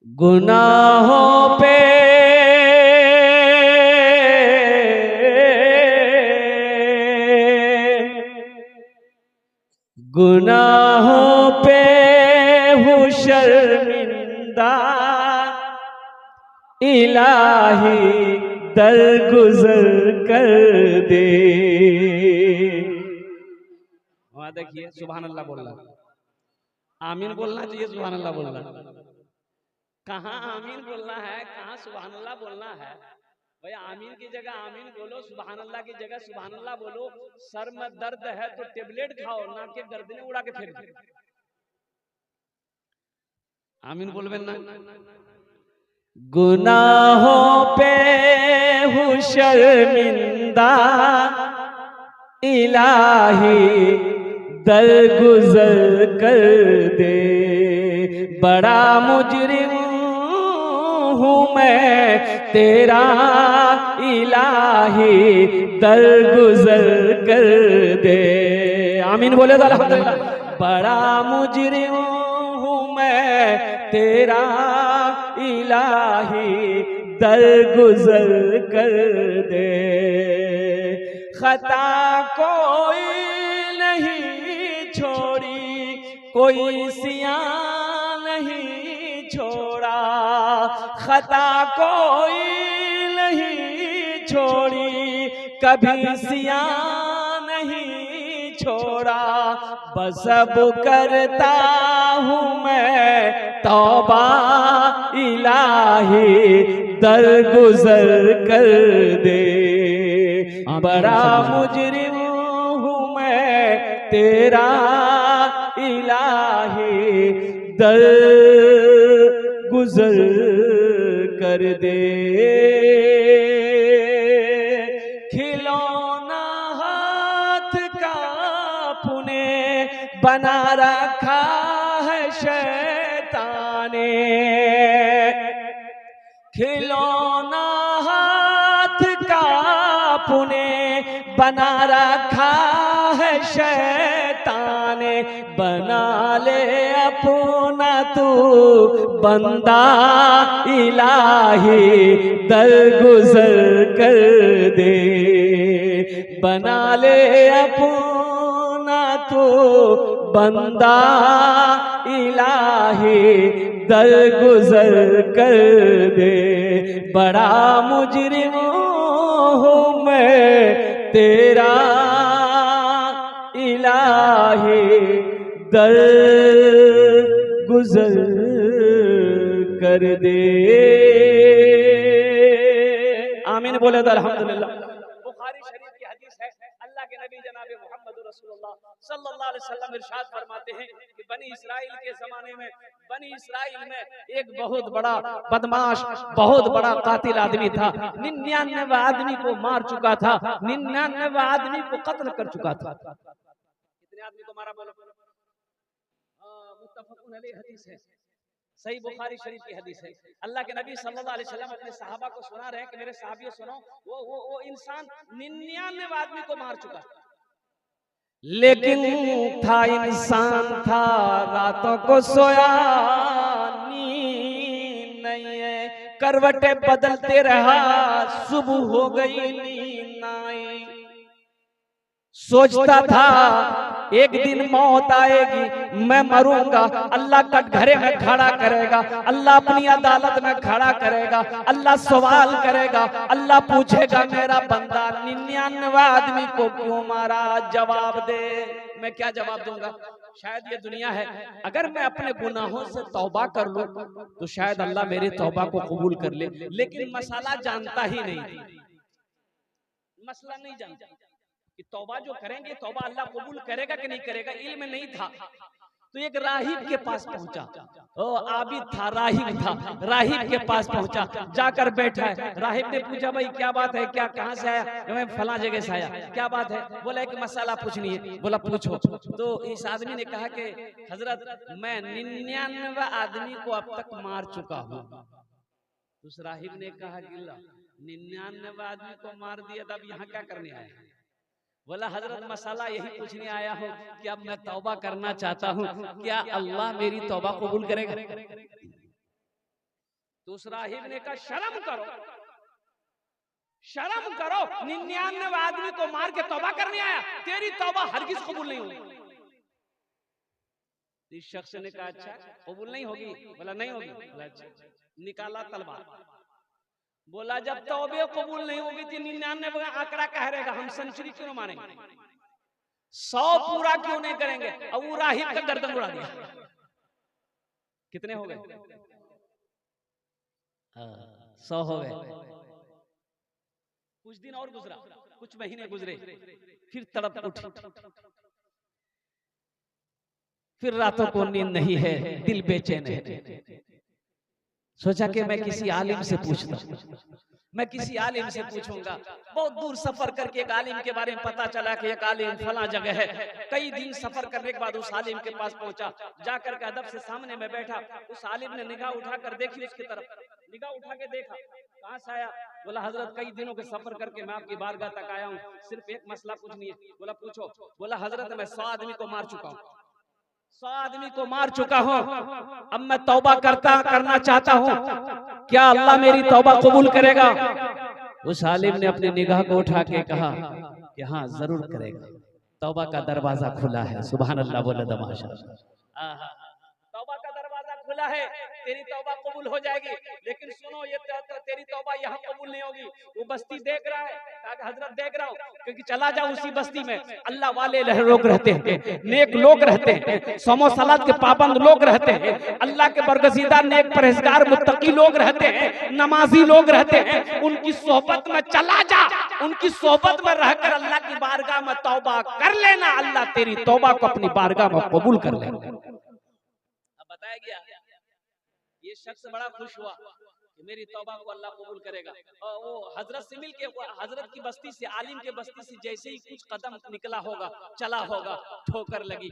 गुनाहों पे गुनाहों पे हूँ शर्मिंदा, इलाही दरगुजर कर दे। वहां देखिए सुभान अल्लाह बोल रहा, आमीन बोलना चाहिए, सुभान अल्लाह बोल रहा। कहाँ आमीन बोलना है, कहाँ सुभान अल्लाह बोलना है। भाई आमीन की जगह आमीन बोलो, सुभान अल्लाह की जगह सुभान अल्लाह बोलो। सर में दर्द है तो टेबलेट खाओ, ना के गर्दने उड़ा के फेंक दो। आमीन बोलबे ना। गुनाहों पे हूँ शर्मिंदा, इलाही दरगुजर कर दे। बड़ा मुजरिम हूँ मैं तेरा, इलाही दरगुजर कर दे। आमीन बोले तो अल्हम्दुलिल्लाह। बड़ा मुजरिम हूँ मैं तेरा, इलाही दरगुजर कर दे। खता कोई नहीं छोड़ी, कोई सिया नहीं छोड़ा। खता कोई नहीं छोड़ी, कभी सिया नहीं छोड़ा। बस अब करता हूँ मैं तौबा, इलाही दरगुजर कर दे। बड़ा मुजरिम हूँ मैं तेरा, इलाही दरगुजर कर दे। खिलौना हाथ का पुने बना रखा है शैताने। खिलौना हाथ का पुने बना रखा है शैताने। बना ले अपना तू बंदा, इलाही दरगुजर कर दे। बना ले अपना तू बंदा, इलाही दरगुजर कर दे। बड़ा मुजरिम हूँ मैं तेरा, इलाही दरगुजर कर दे। आमीन बोले तो अल्हम्दुलिल्लाह। बुखारी शरीफ की हदीस है, अल्लाह के नबी जनाब मोहम्मद रसूलुल्लाह सल्लल्लाहु अलैहि वसल्लम इरशाद फरमाते हैं कि बनी इस्राइल के जमाने में, बनी इस्राइल में एक बहुत बड़ा बदमाश, बहुत बड़ा कातिल आदमी था। 99 आदमी को मार चुका था, 99 आदमी को कत्ल कर चुका था। कितने आदमी को मारा बोलो? मुत्तफक़ुन अलैहि हदीस है, सही बुखारी शरीफ की हदीस है। अल्लाह के नबी सल्लल्लाहु अलैहि वसल्लम अपने सहाबा को सुना रहे हैं कि मेरे सहाबियों सुनो, वो इंसान 99 आदमी को मार चुका, लेकिन था इंसान था, रातों को सोया नींद नहीं है। करवटें बदलते रहा, सुबह हो गई नींद ना आई। सोचता था एक दिन मौत आएगी, मैं मरूंगा, अल्लाह कटघरे में खड़ा करेगा, अल्लाह अपनी अदालत में खड़ा करेगा, अल्लाह सवाल करेगा, अल्लाह पूछेगा मेरा बंदा 99 आदमी को क्यों मारा, जवाब दे। मैं क्या जवाब दूंगा? शायद ये दुनिया है, अगर मैं अपने गुनाहों से तौबा कर लूं तो शायद अल्लाह मेरी तौबा को कबूल कर ले। लेकिन मसाला जानता ही नहीं, मसला नहीं जानता कि तौबा जो करेंगे तौबा अल्लाह कबूल करेगा कि नहीं करेगा, इल्म नहीं था। तो एक राहिब के पास पहुंचा, ओ आबिद था, राहिब था, राहिब के पास पहुंचा, जाकर बैठा है। राहिब ने पूछा भाई क्या बात है, क्या कहां से आया? मैं फला जगह से आया। क्या बात है? बोला एक मसला पूछनी है। बोला पूछो। तो इस आदमी ने कहा कि हजरत मैं 99 आदमी को अब तक मार चुका हूँ। उस राहिब ने कहा कि 99 आदमी को मार दिया, तब यहाँ क्या करने आया? बोला हजरत मसाला यही पूछने आया हूँ कि अब मैं तौबा करना चाहता हूँ, क्या अल्लाह मेरी तौबा कबूल करेगा? तो उस राहिब ने कहा शर्म करो, शर्म करो, 99 आदमी को मार के तौबा करने आया, तेरी तौबा हरगिज कबूल नहीं होगी। इस शख्स ने कहा अच्छा कबूल नहीं होगी? बोला नहीं होगी। बोला अच्छा। निकाला तलवार, बोला जब तौबे कबूल नहीं होगी तो 99 का आंकड़ा कह रहेगा, हम सेंचुरी क्यों मारेंगे, 100 पूरा क्यों नहीं करेंगे? अब वो राहिब का गर्दन उड़ा दिया। कितने हो गए? 100 हो गए। कुछ दिन और गुजरा, कुछ महीने गुजरे, फिर तड़प उठी, फिर रातों को नींद नहीं है, दिल बेचैन है। सोचा कि मैं किसी आलिम से पूछता, मैं किसी आलिम से पूछूंगा। बहुत दूर सफर करके एक आलिम के बारे में पता चला कि एक आलिम फला जगह है। कई दिन सफर करने के बाद उस आलिम के पास पहुंचा, जाकर के अदब से सामने में बैठा। उस आलिम ने निगाह उठाकर देखी उसकी तरफ, निगाह उठा के देखा, कहां से आया? बोला हजरत कई दिनों के सफर करके मैं आपकी बारगाह तक आया हूँ, सिर्फ एक मसला पूछनी है। बोला पूछो। बोला हजरत मैं 100 आदमी को मार चुका हूँ, 100 आदमी को मार चुका हूँ, अब मैं तौबा करना चाहता हूँ, क्या अल्लाह मेरी तौबा कबूल करेगा? उस आलिम ने अपनी निगाह को उठा के कहा कि हाँ जरूर करेगा, तौबा का दरवाजा खुला है। सुभान अल्लाह, बोले तमाशा, तौबा का दरवाजा खुला है, तेरी तौबा कबूल हो जाएगी। लेकिन सुनो, ये तेरी तौबा यहाँ कबूल नहीं होगी। वो बस्ती देख रहा है, कहा हजरत देख रहा हूँ, क्योंकि चला जाओ उसी बस्ती में अल्लाह वाले लोग रहते हैं, नेक लोग रहते हैं, समो सलात के पाबंद लोग रहते हैं, अल्लाह के बरगजीदा नेक परहेजगार मुत्तकी लोग रहते हैं, नमाजी लोग रहते हैं। उनकी सोहबत में चला जा, उनकी सोहबत में रहकर अल्लाह की बारगाह में तौबा कर लेना, अल्लाह तेरी तौबा को अपनी बारगाह में कबूल कर लेना। अब बताया गया, ये शख्स बड़ा खुश हुआ कि मेरी तौबा को अल्लाह कबूल करेगा। और वो हजरत से मिलके, हजरत की बस्ती से, आलिम के बस्ती से जैसे ही कुछ कदम निकला होगा, चला होगा, ठोकर लगी,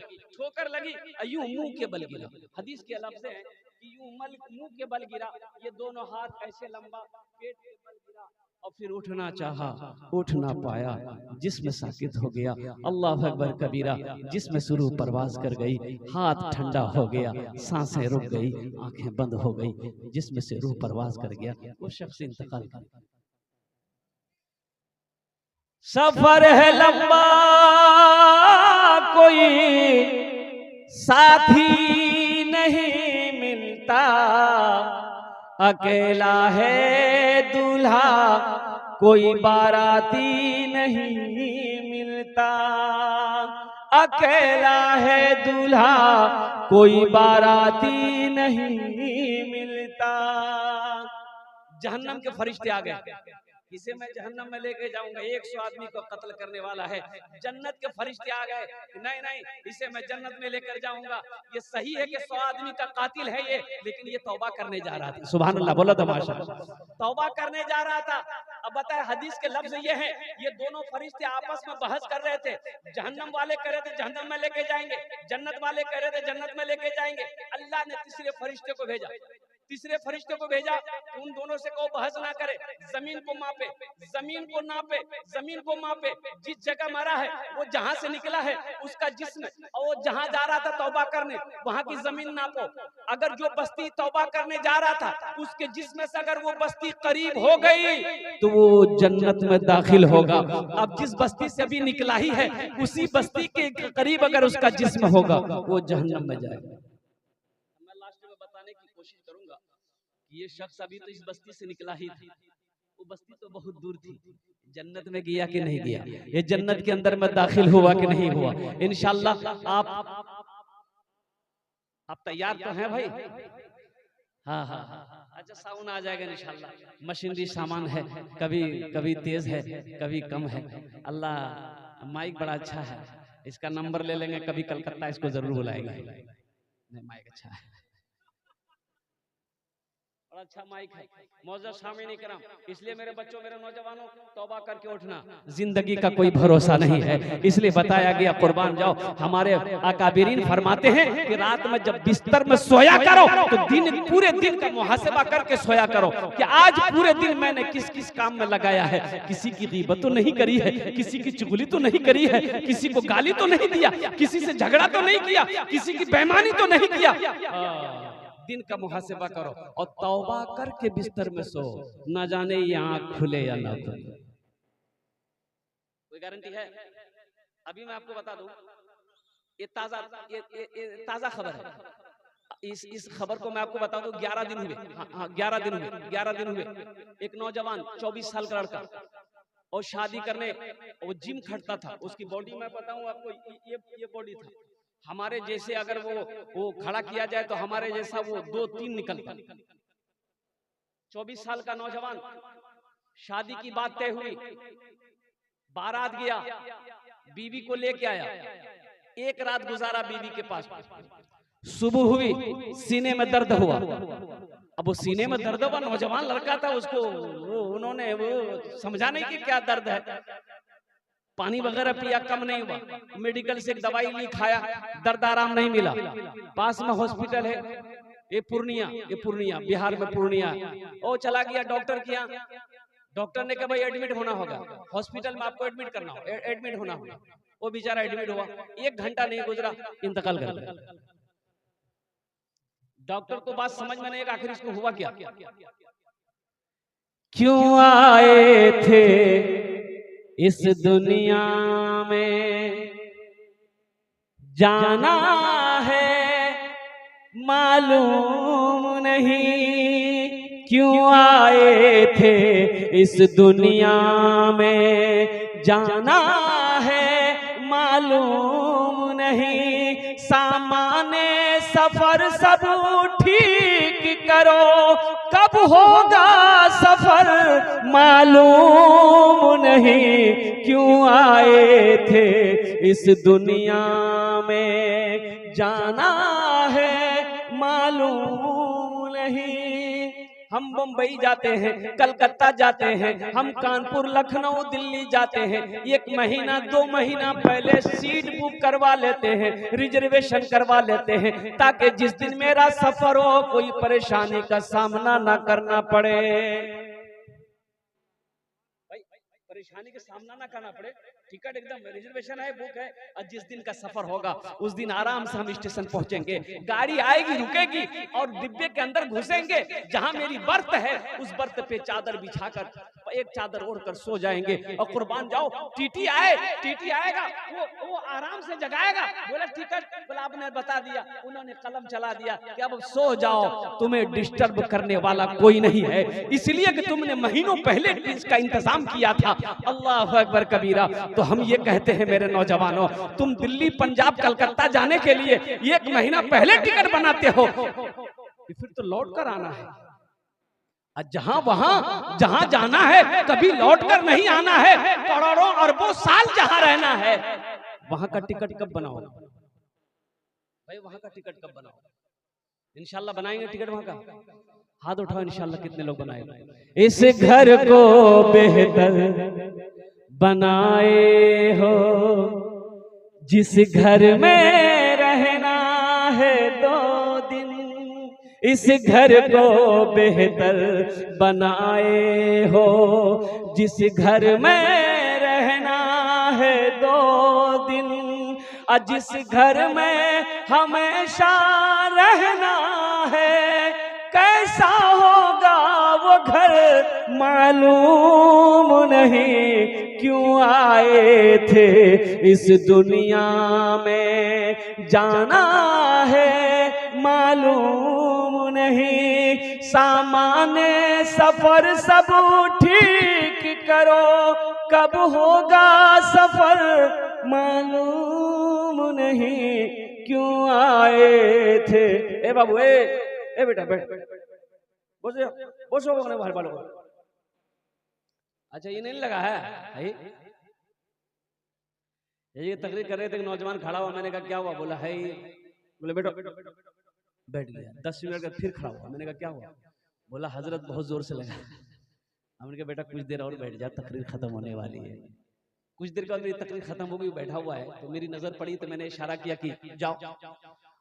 यूं मुंह के बल गिरा। हदीस के लफ्ज़ है कि यूं मुंह के बल गिरा, ये दोनों हाथ ऐसे लंबा, पेट के बल गिरा, और फिर उठना चाहा, उठ ना पाया, जिस्म साकित हो गया। अल्लाह अकबर कबीरा, जिस्म शुरू परवाज कर गई, हाथ ठंडा हो गया, सांसें रुक गई, आंखें बंद हो गई, जिस्म से रूह परवाज कर गया, वो शख्स इंतकाल कर गया। सफर है लंबा, कोई साथी नहीं मिलता, अकेला है दूल्हा, कोई बाराती नहीं मिलता, अकेला है दूल्हा, कोई बाराती नहीं मिलता। जहन्नम के फरिश्ते आ गए, इसे मैं जहन्नम में लेके जाऊंगा, 100 आदमी को कत्ल करने वाला है। जन्नत के फरिश्ते आ गए, नहीं इसे मैं जन्नत में लेकर जाऊंगा। ये सही है कि 100 आदमी का कातिल है ये, लेकिन ये तौबा करने जा रहा था। सुभान अल्लाह, बोला तमाशा, तौबा करने जा रहा था। अब बताए हदीस के लफ्ज ये है, ये दोनों फरिश्ते आपस में बहस कर रहे थे। जहन्नम वाले कह रहे थे जहन्नम में लेके जाएंगे, जन्नत वाले कह रहे थे जन्नत में लेके जाएंगे। अल्लाह ने तीसरे फरिश्ते को भेजा, तीसरे फरिश्ते को भेजा, उन दोनों से कहो बहस ना करे, जमीन को मापे, जमीन को नापे, जमीन को मापे, जिस जगह मरा है वो जहां से निकला है उसका जिस्म, और वो जहां जा रहा था तौबा करने वहां की जमीन नापो। अगर जो बस्ती तौबा करने जा रहा था उसके जिस्म से अगर वो बस्ती करीब हो गई तो वो जन्नत में दाखिल होगा। अब जिस बस्ती से अभी निकला ही है उसी बस्ती के करीब अगर उसका जिस्म होगा वो जहन्नम में जाएगा। कोशिश करूंगा कि ये शख्स अभी तो इस बस्ती से निकला ही था, वो बस्ती तो बहुत दूर थी, जन्नत में गया कि नहीं गया, ये जन्नत के अंदर में दाखिल हुआ कि नहीं हुआ। इंशाअल्लाह आप तैयार तो हैं भाई? हाँ, अच्छा साउंड आ जाएगा इंशाअल्लाह। मशीनरी सामान है, कभी तेज है, कभी कम है। अल्लाह, माइक बड़ा अच्छा है, इसका नंबर ले लेंगे, कभी कलकत्ता इसको जरूर बुलाएंगे। माइक अच्छा है, अच्छा माइक है। मौजूद शामिल नहीं करा, इसलिए मेरे बच्चों, मेरे नौजवानों, तौबा करके उठना, जिंदगी का कोई भरोसा नहीं है, इसलिए बताया गया कुर्बान जाओ। हमारे अकाबिरीन फरमाते हैं कि रात में जब बिस्तर में सोया करो तो पूरे दिन का मुहासिबा करके सोया करो कि आज पूरे दिन मैंने किस किस काम में लगाया है। किसी की गीबत तो नहीं करी है, किसी की चुगली तो नहीं करी है, किसी को गाली तो नहीं दिया, किसी से झगड़ा तो नहीं किया, किसी की बेईमानी तो नहीं किया। दिन का मुहासिबा करो और तौबा करके बिस्तर में सो, ना जाने ये आंख खुले या ना खुले। कोई गारंटी है? अभी मैं आपको बता दूं, ये ताजा खबर है। इस खबर को मैं आपको बता दूं, 11 दिन हुए, हाँ 11 दिन हुए, 11 दिन हुए। एक नौजवान 24 साल का लड़का और शादी करने वो जिम खटता था, उसकी बॉडी मैं बताऊं आपको, ये बॉडी था हमारे जैसे, अगर वो खड़ा किया जाए तो हमारे जैसा वो 2-3 निकलता। 24 साल का नौजवान, शादी की बात तय हुई, बारात गया, बीवी को लेके आया, एक रात गुजारा बीवी के पास। सुबह हुई, सीने में दर्द हुआ। अब वो सीने में दर्द हुआ, नौजवान लड़का था, उसको उन्होंने वो समझा नहीं कि क्या दर्द है। पानी वगैरह पिया, कम नहीं हुआ, मेडिकल से एक दवाई ली, खाया, दर्द आराम नहीं मिला। पास में हॉस्पिटल है, ये पूर्णिया बिहार में पूर्णिया। वो चला गया डॉक्टर के यहाँ, डॉक्टर ने कहा भाई एडमिट होना होगा, हॉस्पिटल में आपको एडमिट करना हो, एडमिट होना होगा। वो बेचारा एडमिट हुआ, 1 घंटा नहीं गुजरा, इंतकाल कर गया। डॉक्टर को बात समझ में नहीं, आखिर इसको हुआ क्या? क्यों आए थे इस दुनिया में, जाना है मालूम नहीं। क्यों आए थे इस दुनिया में, जाना है मालूम नहीं। सामाने सफर सब ठीक करो, कब होगा सफर मालूम नहीं। क्यों आए थे इस दुनिया में, जाना है मालूम नहीं। हम मुंबई जाते हैं, कलकत्ता जाते हैं, हम कानपुर, लखनऊ, दिल्ली जाते हैं, 1 महीना 2 महीना पहले सीट बुक करवा लेते हैं, रिजर्वेशन करवा लेते हैं, ताकि जिस दिन मेरा सफर हो कोई परेशानी का सामना ना करना पड़े। परेशानी का सामना ना करना पड़े, टिकट एकदम रिजर्वेशन है, बुक है, और जिस दिन का सफर होगा उस दिन आराम से हम स्टेशन पहुंचेंगे। गाड़ी आएगी, रुकेगी, और डिब्बे के अंदर घुसेंगे, जहां मेरी बर्थ है उस बर्थ पे चादर बिछाकर, एक चादर ओढ़कर सो जाएंगे। और कुर्बान जाओ, टीटी आएगा, वो आराम से जगाएगा, बोला टिकट, बोला आपने बता दिया, उन्होंने कलम चला दिया कि अब सो जाओ, तुम्हें डिस्टर्ब करने वाला कोई नहीं है, इसलिए कि तुमने महीनों पहले इसका इंतजाम किया था। अल्लाह अकबर कबीरा। तो हम ये कहते हैं मेरे नौजवानों, तुम दिल्ली, पंजाब, कलकत्ता जाने के लिए 1 महीना पहले टिकट बनाते हो, फिर तो लौट कर आना है। जहां जाना है कभी लौट कर नहीं आना है। करोड़ों अरबों साल जहां रहना है, वहां का टिकट कब बनाओ भाई, वहां का टिकट कब बनाओ? इंशाल्लाह बनाएंगे टिकट वहां का। हाथ उठाओ इंशाल्लाह, कितने लोग बनाएंगे? इस घर को बेहतर बनाए हो, जिस घर में रहना है 2 दिन, इस घर को बेहतर बनाए हो, जिस घर में रहना है 2 दिन, और जिस घर में हमेशा रहना है, कैसा होगा वो घर मालूम नहीं। क्यों आए थे इस दुनिया में, जाना है मालूम नहीं। सामाने सफर सब ठीक करो, कब होगा सफर मालूम नहीं। क्यों आए थे, ए बाबू, ए बेटा बैठ, बोलो बाहर वालों को। अच्छा, ये नहीं लगा है, ये तकरीर कर रहे थे, नौजवान खड़ा हुआ, मैंने कहा क्या हुआ? बोला है, बोले बैठो, बैठ गया। 10 मिनट बाद फिर खड़ा हुआ, मैंने कहा क्या हुआ? बोला हजरत बहुत जोर से लगा। हमने कहा बेटा कुछ देर और बैठ जा, तकरीर खत्म होने वाली है। कुछ देर के बाद मेरी तकरीर खत्म हो गई, बैठा हुआ है, तो मेरी नजर पड़ी, तो मैंने इशारा किया कि जाओ।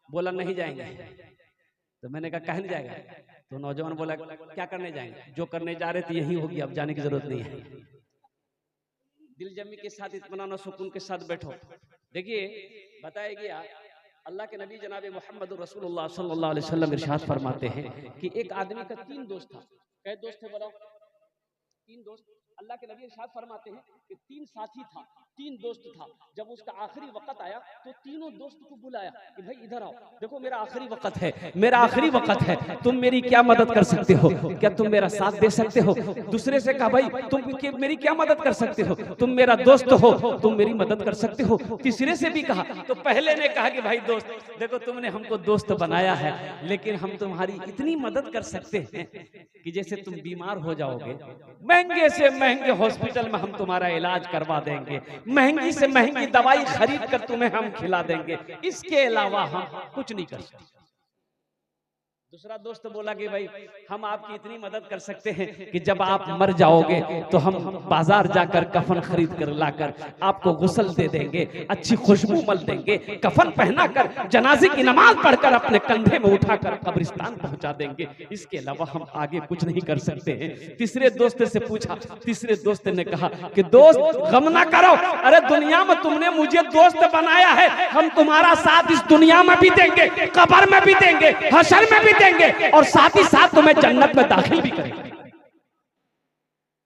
बोला नहीं जाएंगे। तो मैंने कहा कहीं नहीं जाएगा? तो नौजवान बोला क्या करने जाएंगे? जो करने जा रहे थे यही होगी, अब जाने की जरूरत नहीं है। दिल जमी के साथ, इत्मीनान और सुकून के साथ बैठो। देखिए बताया गया अल्लाह के नबी जनाब मोहम्मद रसूलुल्लाह सल्लल्लाहु अलैहि वसल्लम इरशाद फरमाते हैं कि एक आदमी का 3 दोस्त था। कै दोस्त थे बताओ? 3 दोस्त। अल्लाह के नबी इरशाद फरमाते हैं कि 3 साथी था, 3 दोस्त था। जब उसका आखिरी वक्त आया तो तीनों दोस्त को बुलाया कि भाई इधर आओ, देखो मेरा आखिरी वक्त है, मेरा आखिरी वक्त है, तुम मेरी क्या मदद कर सकते हो? क्या तुम मेरा साथ दे सकते हो? दूसरे से कहा भाई तुम मेरी क्या मदद कर सकते हो? तुम मेरा दोस्त हो, तुम मेरी मदद कर सकते हो। तीसरे से भी कहा, तो पहले ने कहा कि भाई दोस्त देखो तुमने हमको दोस्त बनाया है, लेकिन हम तुम्हारी इतनी मदद कर सकते हैं कि जैसे तुम बीमार हो जाओगे, महंगे से महंगे हॉस्पिटल में हम तुम्हारा इलाज करवा देंगे, महंगी से महंगी दवाई खरीद कर तुम्हें हम खिला देंगे, इसके अलावा हम कुछ नहीं कर सकते। दूसरा दोस्त बोला कि भाई हम आपकी इतनी मदद कर सकते हैं कि जब आप मर जाओगे तो हम बाजार जाकर कफन खरीद कर लाकर आपको गुस्ल दे देंगे, अच्छी खुशबू मल देंगे, कफन पहनाकर जनाजे की नमाज पढ़कर अपने कंधे में उठाकर कब्रिस्तान पहुंचा देंगे, इसके अलावा हम आगे कुछ नहीं कर सकते हैं। तीसरे दोस्त से पूछा, तीसरे दोस्त ने कहा कि दोस्त गम ना करो, अरे दुनिया में तुमने मुझे दोस्त बनाया है, हम तुम्हारा साथ इस दुनिया में भी देंगे, कब्र में भी देंगे, हशर में भी देंगे और साथ ही साथ तुम्हें जन्नत में दाखिल भी करेंगे।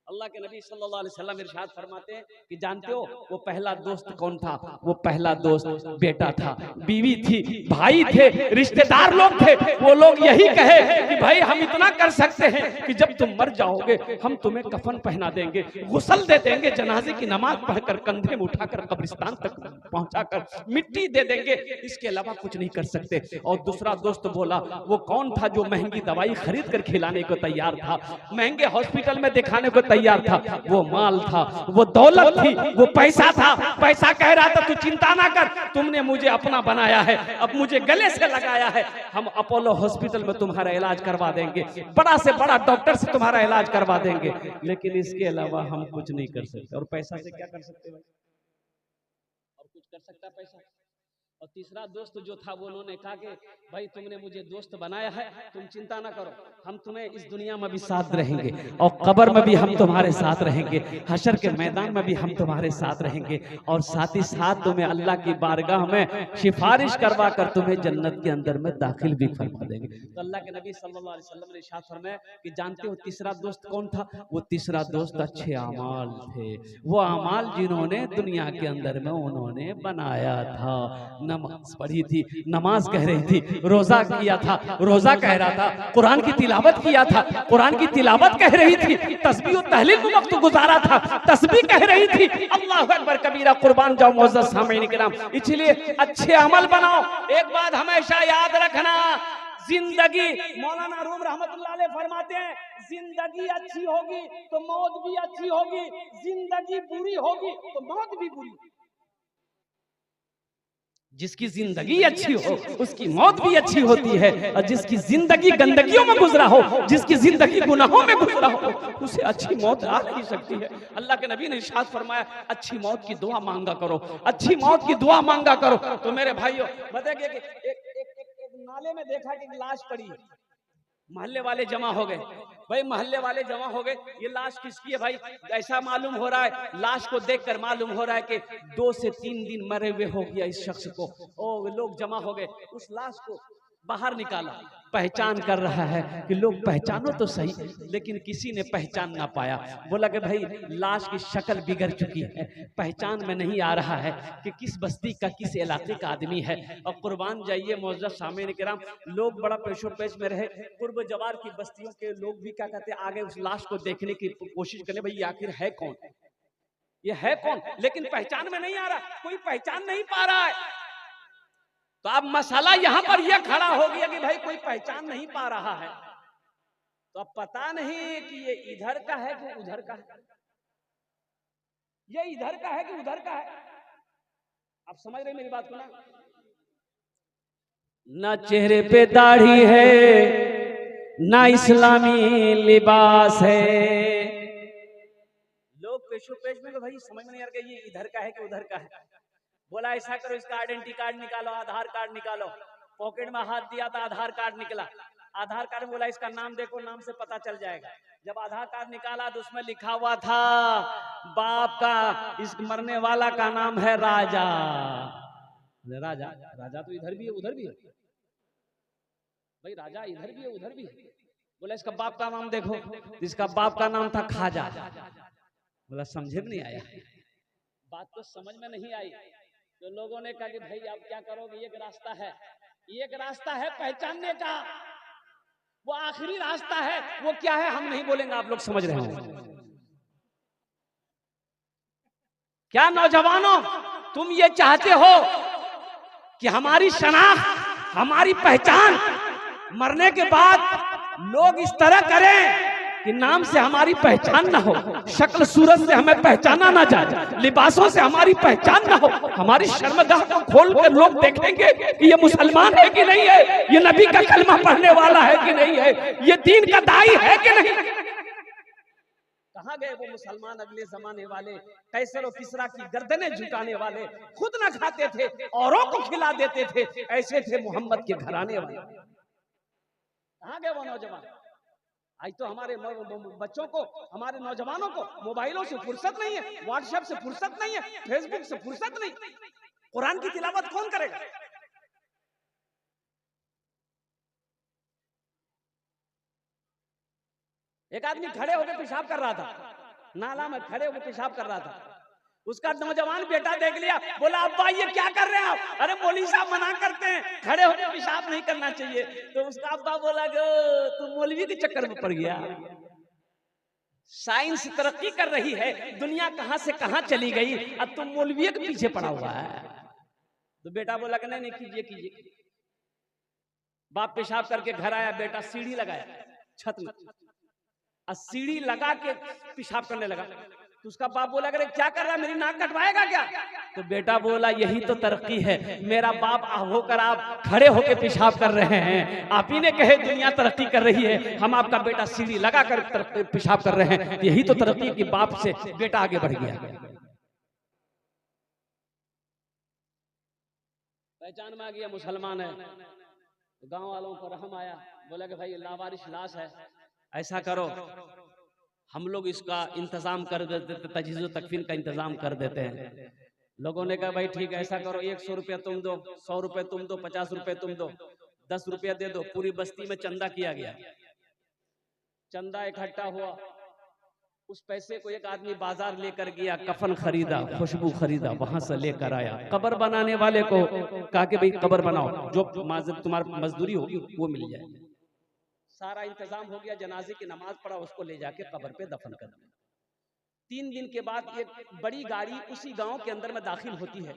अल्लाह के नबी सल्लल्लाहु अलैहि वसल्लम इरशाद फरमाते हैं कि जानते हो वो पहला दोस्त कौन था? वो पहला दोस्त बेटा था, बीवी थी, भाई थे, रिश्तेदार लोग थे। वो लोग यही कहे कि भाई हम इतना कर सकते हैं कि जब तुम मर जाओगे हम तुम्हें कफन पहना देंगे, गुस्ल दे देंगे, जनाजे की नमाज पढ़कर कंधे में उठाकर कब्रिस्तान तक पहुंचाकर मिट्टी दे देंगे, इसके अलावा कुछ नहीं कर सकते। और दूसरा दोस्त बोला वो कौन था? जो महंगी दवाई खरीद कर खिलाने को तैयार था, महंगे हॉस्पिटल में दिखाने को तैयार था, वो माल था, वो दौलत थी, वो पैसा था। पैसा कह रहा था तू चिंता ना कर, तुमने मुझे अपना बनाया है, अब मुझे गले से लगाया है, हम अपोलो हॉस्पिटल में तुम्हारा इलाज करवा देंगे, बड़ा से बड़ा डॉक्टर से तुम्हारा इलाज करवा देंगे, लेकिन इसके अलावा हम कुछ नहीं कर सकते। और पैसा से क्या कर सकते भाई? और कुछ कर सकता पैसा? और तीसरा दोस्त जो था वो उन्होंने कहा कि भाई तुमने मुझे दोस्त बनाया है, तुम चिंता ना करो, हम तुम्हें इस दुनिया में भी साथ रहेंगे और कब्र में भी हम तुम्हारे साथ रहेंगे, हशर के मैदान में भी हम तुम्हारे साथ रहेंगे, और साथ ही साथ तुम्हें अल्लाह की बारगाह में सिफारिश करवा कर तुम्हें जन्नत के अंदर में दाखिल भी फरमा देंगे। तो अल्लाह के नबी सल्लल्लाहु अलैहि वसल्लम ने इरशाद फरमाया कि जानते हो तीसरा दोस्त कौन था? वो तीसरा दोस्त अच्छे अमाल थे, वो अमाल जिन्होंने दुनिया के अंदर में उन्होंने बनाया था। नमाज पढ़ी थी, नमाज कह रही थी, रोजा किया था, रोजा कह रहा था, कुरान की तिलावत किया था, कुरान की तिलावत कह रही थी, तस्बीह और तहलील में वक्त गुजारा था, तस्बीह कह रही थी, अल्लाहु अकबर कबीरा, कुर्बान जाओ मुअज़्ज़ज़ सामीन किराम। इसलिए अच्छे अमल बनाओ। एक बात हमेशा याद रखना, जिंदगी, मौलाना रूम रहमतुल्लाह अलैह फरमाते हैं जिंदगी अच्छी होगी तो मौत भी अच्छी होगी, जिंदगी बुरी होगी तो मौत भी बुरी। जिसकी जिंदगी अच्छी हो उसकी मौत भी अच्छी होती है, और जिसकी जिंदगी गंदगियों में गुजरा हो, जिसकी जिंदगी गुनाहों में गुजरा हो, उसे अच्छी मौत आ नहीं सकती है। अल्लाह के नबी ने इरशाद फरमाया अच्छी मौत की दुआ मांगा करो, अच्छी मौत की दुआ मांगा करो। तो मेरे भाइयों बताइए कि एक नाले में देखा कि एक लाश पड़ी है, मोहल्ले वाले जमा हो गए, भाई मोहल्ले वाले जमा हो गए, ये लाश किसकी है भाई? ऐसा मालूम हो रहा है, लाश को देखकर मालूम हो रहा है कि 2 से 3 दिन मरे हुए हो गया इस शख्स को। ओ लोग जमा हो गए, उस लाश को बाहर निकाला, पहचान कर रहा है कि लोग पहचानो तो सही, लेकिन किसी ने पहचान ना पाया। बोला कि भाई लाश की शक्ल बिगड़ चुकी है, पहचान में नहीं आ रहा है कि किस बस्ती का, किस इलाके का आदमी है। और कुर्बान जाइए मुअज़्ज़ज़ सामीन किराम, लोग बड़ा पेशो पेश में रहे, कुर्ब जवार की बस्तियों के लोग भी क्या कहते आगे उस लाश को देखने की कोशिश करने, भाई आखिर है कौन, ये है कौन, लेकिन पहचान में नहीं आ रहा, कोई पहचान नहीं पा रहा है। तो अब मसला यहां पर यह खड़ा हो गया कि भाई कोई पहचान नहीं पा रहा है, तो अब पता नहीं कि ये इधर का है कि उधर का है, ये इधर का है कि उधर का है। आप समझ रहे मेरी बात को ना? ना चेहरे पे दाढ़ी है, ना इस्लामी लिबास है, लोग पेशो पेश में भाई समझ में नहीं आ रहा ये इधर का है कि उधर का है। बोला ऐसा करो, इसका आइडेंटिटी कार्ड निकालो, आधार कार्ड निकालो, पॉकेट में हाथ दिया था, आधार कार्ड निकला, आधार कार्ड बोला इसका नाम देखो, नाम से पता चल जाएगा। जब आधार कार्ड निकाला तो उसमें लिखा हुआ था बाप का, इस मरने वाला का नाम है राजा, राजा, राजा तो इधर भी है उधर भी है भाई, राजा इधर भी है उधर भी है। बोला इसका बाप का नाम देखो, इसका बाप का नाम था खाजा। बोला समझे में नहीं आया, बात तो समझ में नहीं आई। तो लोगों ने कहा कि भाई आप क्या करोगे, एक रास्ता है, एक रास्ता है पहचानने का, वो आखिरी रास्ता है, वो क्या है हम नहीं बोलेंगे, आप लोग समझ रहे हो क्या? नौजवानों, तुम ये चाहते हो कि हमारी शनाख्त, हमारी पहचान मरने के बाद लोग इस तरह करें कि नाम से हमारी पहचान ना हो, शक्ल सूरत से हमें पहचाना ना जाए, लिबासों से हमारी पहचान ना हो, हमारी शर्मगाह को खोल कर लोग देखेंगे कि ये मुसलमान है कि नहीं है, ये नबी का कलमा पढ़ने वाला है कि नहीं है, ये दीन का दाई है कि नहीं। कहाँ गए वो मुसलमान अगले जमाने वाले, कैसर और किसरा की गर्दनें झुकाने वाले, खुद ना खाते थे औरों को खिला देते थे, ऐसे थे मोहम्मद के घराने वाले। कहाँ गए वो नौजवान? आज तो हमारे बच्चों को, हमारे नौजवानों को मोबाइलों से फुर्सत नहीं है, व्हाट्सएप से फुर्सत नहीं है, फेसबुक से फुर्सत नहीं। कुरान की तिलावत कौन करेगा? एक आदमी खड़े होकर पेशाब कर रहा था, नाला में खड़े होकर पेशाब कर रहा था, उसका नौजवान बेटा देख लिया, बोला अब्बा ये क्या कर रहे हैं आप? अरे मौलवी साहब मना करते हैं, खड़े होकर पेशाब नहीं करना चाहिए। तो उसका अब्बा बोला कि तू मौलवी के चक्कर में पड़ गया। साइंस तरक्की कर रही है, दुनिया कहां से कहां चली गई, अब तुम मौलवी के पीछे पड़ा हुआ है। तो बेटा बोला कि नहीं कीजिए कीजिए। बाप पेशाब करके घर आया, बेटा सीढ़ी लगाया छत में, सीढ़ी लगा के पेशाब करने लगा। तो उसका बाप बोला अरे क्या कर रहा है, मेरी नाक कटवाएगा क्या? तो बेटा बोला यही तो तरक्की है, मेरा बाप होकर आप खड़े होकर पेशाब कर रहे हैं, आप ही ने कहे दुनिया तरक्की कर रही है, हम आपका बेटा सीढ़ी लगा कर पेशाब कर रहे हैं, यही तो तरक्की की बाप से बेटा आगे बढ़ गया। पहचान में आ गया मुसलमान है। गांव वालों को रहम आया, बोला कि भाई लावारिश लाश है, ऐसा करो हम लोग इसका इंतजाम कर देते, तजहीज़ तकफीन का इंतजाम कर देते हैं। लोगों ने कहा भाई ठीक है ऐसा करो, 100 रुपया तुम दो, 100 रुपए तुम दो, 50 रुपए तुम दो, 10 रुपया दे दो। पूरी बस्ती में चंदा किया गया, चंदा इकट्ठा हुआ, उस पैसे को एक आदमी बाजार लेकर गया, कफन खरीदा, खुशबू खरीदा, वहां से लेकर आया, कब्र बनाने वाले को कहा कि भाई कब्र बनाओ, जो तुम्हारी मजदूरी होगी वो मिल जाए। सारा इंतजाम हो गया, जनाजे की नमाज पढ़ा, उसको ले जाके कब्र पे दफन कर दिया। 3 दिन के बाद एक बड़ी गाड़ी उसी गांव के अंदर में दाखिल होती है,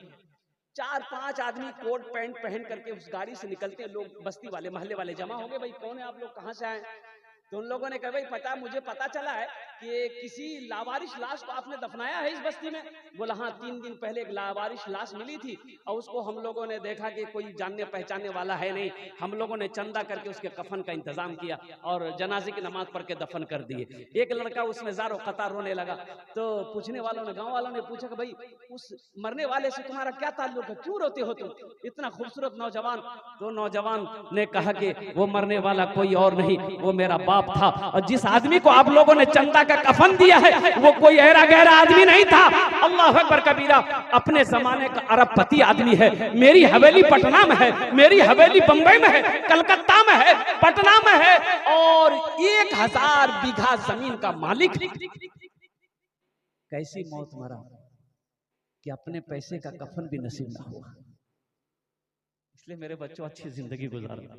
4-5 आदमी कोट पैंट पहन करके उस गाड़ी से निकलते हैं। लोग बस्ती वाले महल्ले वाले जमा हो गए, भाई कौन है आप लोग, कहाँ से आए? तो उन लोगों ने कहा भाई मुझे पता चला है कि किसी लावारिश लाश को आपने दफनाया है इस बस्ती में। बोला हाँ, 3 दिन पहले एक लावारिश लाश मिली थी और उसको हम लोगों ने देखा कि कोई जानने पहचानने वाला है नहीं, हम लोगों ने चंदा करके उसके कफन का इंतजाम किया और जनाजे की नमाज पढ़ के दफन कर दिए। एक लड़का उसमें ज़ारो कतार रोने लगा, तो पूछने वालों ने, गाँव वालों ने पूछा कि भाई उस मरने वाले से तुम्हारा क्या ताल्लुक है, क्यों रोते हो तुम, इतना खूबसूरत नौजवान? तो नौजवान ने कहा कि वो मरने वाला कोई और नहीं, वो मेरा बाप था, और जिस आदमी को आप लोगों ने चंदा का कफन दिया है वो कोई ऐरा गैरा आदमी नहीं था। अल्लाह अकबर कबीरा, अपने जमाने का अरबपति आदमी है, मेरी हवेली पटना में है, मेरी हवेली बंबई में है, कलकत्ता में है, पटना में है, और 1000 बीघा जमीन का मालिक। कैसी मौत मरा कि अपने पैसे का कफन भी नसीब ना हुआ। इसलिए मेरे बच्चों अच्छी जिंदगी गुजारना।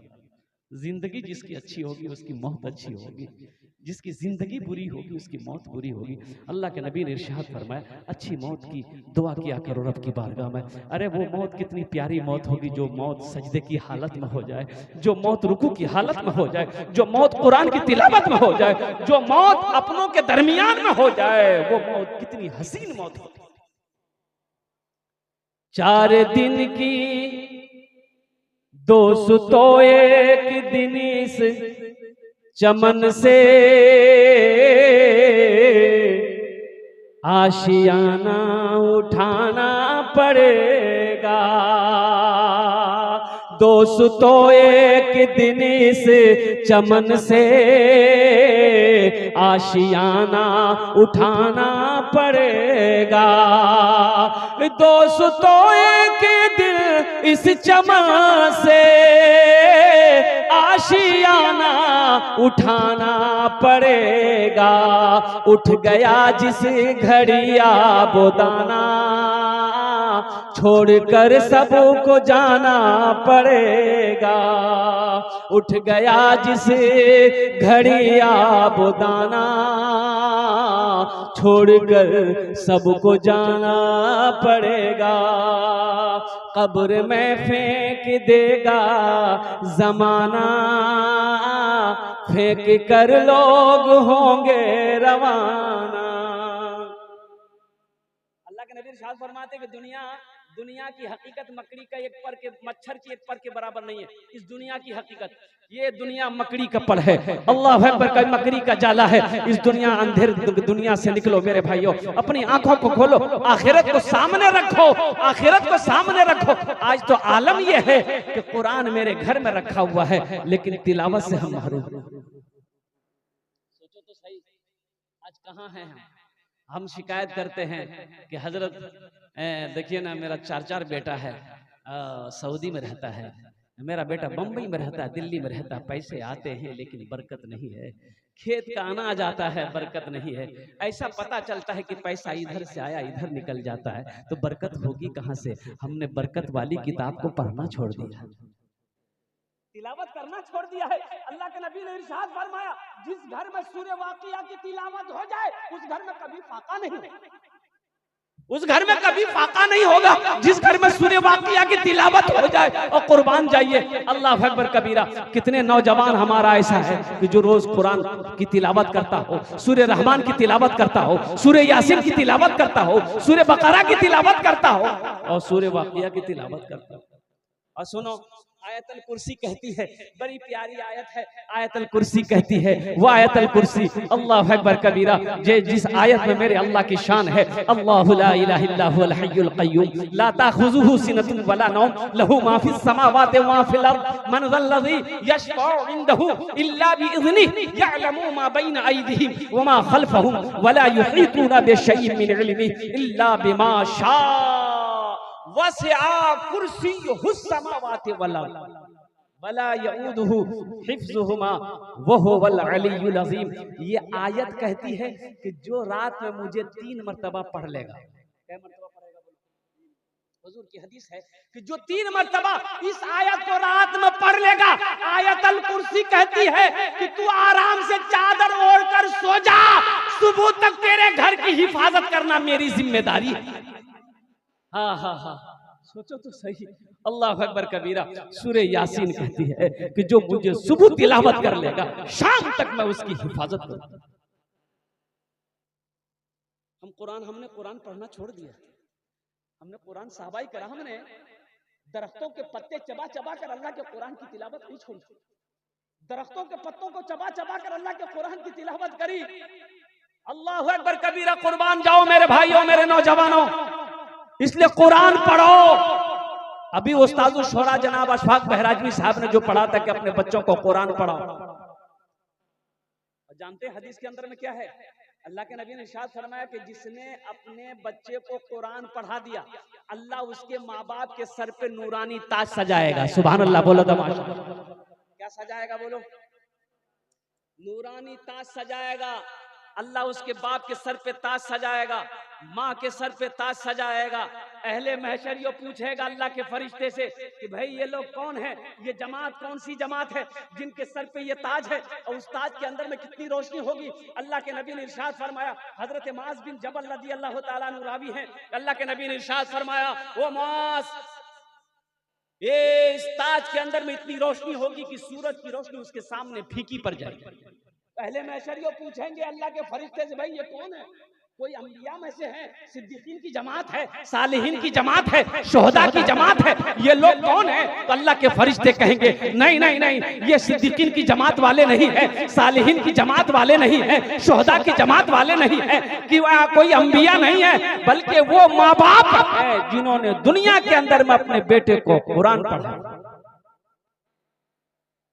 जिंदगी जिसकी अच्छी होगी उसकी मौत अच्छी होगी, जिसकी जिंदगी बुरी होगी उसकी मौत बुरी होगी। अल्लाह के नबी ने इरशाद फरमाया अच्छी मौत की दुआ किया करो रब की बारगाह में। अरे वो मौत कितनी प्यारी मौत होगी जो मौत सजदे की हालत में हो जाए, जो मौत रुकू की हालत में हो जाए, जो मौत कुरान की तिलावत में हो जाए, जो मौत अपनों के दरमियान में हो जाए, वो मौत कितनी हसीन मौत होगी। 4 दिन की दोस्तों एक दिन इस चमन से आशियाना उठाना पड़ेगा। दोस्तों एक दिन इस चमन से आशियाना उठाना पड़ेगा। दोस्तों एक दिन इस चमन से आशियाना उठाना पड़ेगा। उठ गया जिस घड़िया वो दाना, छोड़कर सबको जाना पड़ेगा। उठ गया जिस घड़िया वो दाना, छोड़कर सबको जाना पड़ेगा। कब्र में फेंक देगा जमाना, फेंक कर लोग होंगे रवाना। अल्लाह के नबी इरशाद फरमाते कि दुनिया की हकीकत मकड़ी का एक पर के, मच्छर की एक पर के बराबर नहीं है। इस दुनिया की हकीकत, ये दुनिया मकड़ी का पर है। अल्लाह अकबर, का मकड़ी का जाला है। इस दुनिया अंधेर दुनिया से निकलो मेरे भाइयों, अपनी आंखों को खोलो, आखिरत को सामने रखो, आखिरत को सामने रखो। आज तो आलम यह है कि कुरान मेरे घर में रखा हुआ है, लेकिन तिलावत से हम महरूम। सोचो तो सही, आज कहाँ हैं हम शिकायत करते हैं कि हजरत देखिए ना, मेरा 4 बेटा है, सऊदी में रहता है, मेरा बेटा बम्बई में रहता है, दिल्ली में रहता है। पैसे आते हैं लेकिन बरकत नहीं है, खेत का अनाज आता है बरकत नहीं है। ऐसा पता चलता है कि पैसा इधर से आया इधर निकल जाता है, तो बरकत होगी कहाँ से? हमने बरकत वाली किताब को पढ़ना छोड़ दिया, तिलावत करना छोड़ दिया है। अल्लाह के नबी ने इरशाद फरमाया, जिस घर में सूरह वाक़िया की तिलावत हो जाए उस घर में कभी फाका नहीं, उस घर में कभी फाका नहीं होगा। जिस घर में सूरह वाक़िया की तिलावत हो जाए, और कुर्बान जाइए, अल्लाह अकबर कबीरा। कितने नौजवान हमारा ऐसा है कि जो रोज कुरान की तिलावत करता हो, सूरह रहमान की तिलावत करता हो, सूरह यासीन की तिलावत करता हो, सूरह बकरा की तिलावत करता हो, और सूरह वाक़िया की तिलावत करता हो। और सुनो, आयतल कुर्सी कहती है, बड़ी प्यारी आयत है, आयतल कुर्सी कहती है, वो आयतल कुर्सी, अल्लाह अकबर कबीरा, जिस आयत में मेरे अल्लाह की शान है, अल्लाहु ला इलाहा इल्ला हुवल हय्युल क़य्यूम ला ताख़ुज़ुहु सिनतुन वला नौम लहु मा फ़िस समावाति व मा फ़िल अर्ज़ मन ज़ल्लज़ी यशफ़अु इंदहु इल्ला बिइज़निहि यअलमु मा बैना अयदीहिम व मा ख़ल्फ़हुम वला युहीतूना बिशैइन मिन इल्मिहि इल्ला बिमा शाअ वसिआ कुर्सियुहु समावाति वल अर्ज़ वला यऊदुहु हिफ्ज़ुहुमा व हुवल अलियुल अज़ीम। ये आयत कहती है कि जो रात में मुझे 3 मरतबा पढ़ लेगा, क्या मरतबा पढ़ेगा? हुजूर की हदीस है कि जो 3 मरतबा इस आयत को रात में पढ़ लेगा, आयतल कुर्सी कहती है कि तू आराम से चादर ओढ़कर सो जा, सुबह तक तेरे घर की हिफाजत करना मेरी जिम्मेदारी है। हाँ हाँ हाँ, सोचो तो सही, अल्लाह अकबर कबीरा। सूरह यासीन कहती है कि जो मुझे सुबह तिलावत कर लेगा, शाम तक मैं उसकी हिफाजत करूंगा। हमने कुरान पढ़ना छोड़ दिया, हमने कुरान साहबाई करा, हमने दरख्तों के पत्ते चबा चबा कर अल्लाह के कुरान की तिलावत नहीं छोड़ी, दरख्तों के पत्तों को चबा चबा कर अल्लाह के कुरान की तिलावत करी। अल्लाह अकबर कबीरा, कुर्बान जाओ मेरे भाइयों, मेरे नौजवानों, इसलिए कुरान पढ़ो। अभी उस्ताद शोरा जनाब अशफाक बहराजवी साहब ने जो पढ़ा था कि अपने बच्चों को कुरान पढ़ाओ, जानते हैं हदीस के अंदर में क्या है? अल्लाह के नबी ने इरशाद फरमाया कि जिसने अपने बच्चे को कुरान पढ़ा दिया, अल्लाह उसके माँ बाप के सर पे नूरानी ताज सजाएगा। सुभान अल्लाह, बोलो तो माशाअल्लाह। क्या सजाएगा? बोलो, नूरानी ताज सजाएगा। अल्लाह उसके बाप के सर पे ताज सजाएगा, माँ के सर पे ताज सजाएगा। अहले महशर ये पूछेगा अल्लाह के फरिश्ते से कि भाई ये लोग कौन है, ये जमात कौन सी जमात है जिनके सर पे ये ताज है, और उस ताज के अंदर में कितनी रोशनी होगी? अल्लाह के नबी ने इरशाद फरमाया, हजरत मास बिन जबल रज़ी अल्लाह ताला अन्हु रावी हैं, अल्लाह के नबी ने इरशाद फरमाया, ओ मास, ये इस ताज के अंदर में इतनी रोशनी होगी कि सूरज की रोशनी उसके सामने फीकी पड़ जाएगी। पहले महशरियों पूछेंगे अल्लाह के फरिश्ते से, भाई ये कौन है? कोई अंबिया में से है, सिद्दीकीन की जमात है, सालिहीन की जमात है, शोहदा की जमात है, ये लोग कौन है? तो अल्लाह के फरिश्ते कहेंगे नहीं नहीं नहीं, ये सिद्दीकीन की जमात वाले नहीं है, सालिहीन की जमात वाले नहीं है, शोहदा की जमात वाले नहीं है, कि वह कोई अंबिया नहीं है, बल्कि वो माँ बाप है जिन्होंने दुनिया के अंदर में अपने बेटे को कुरान पढ़ा,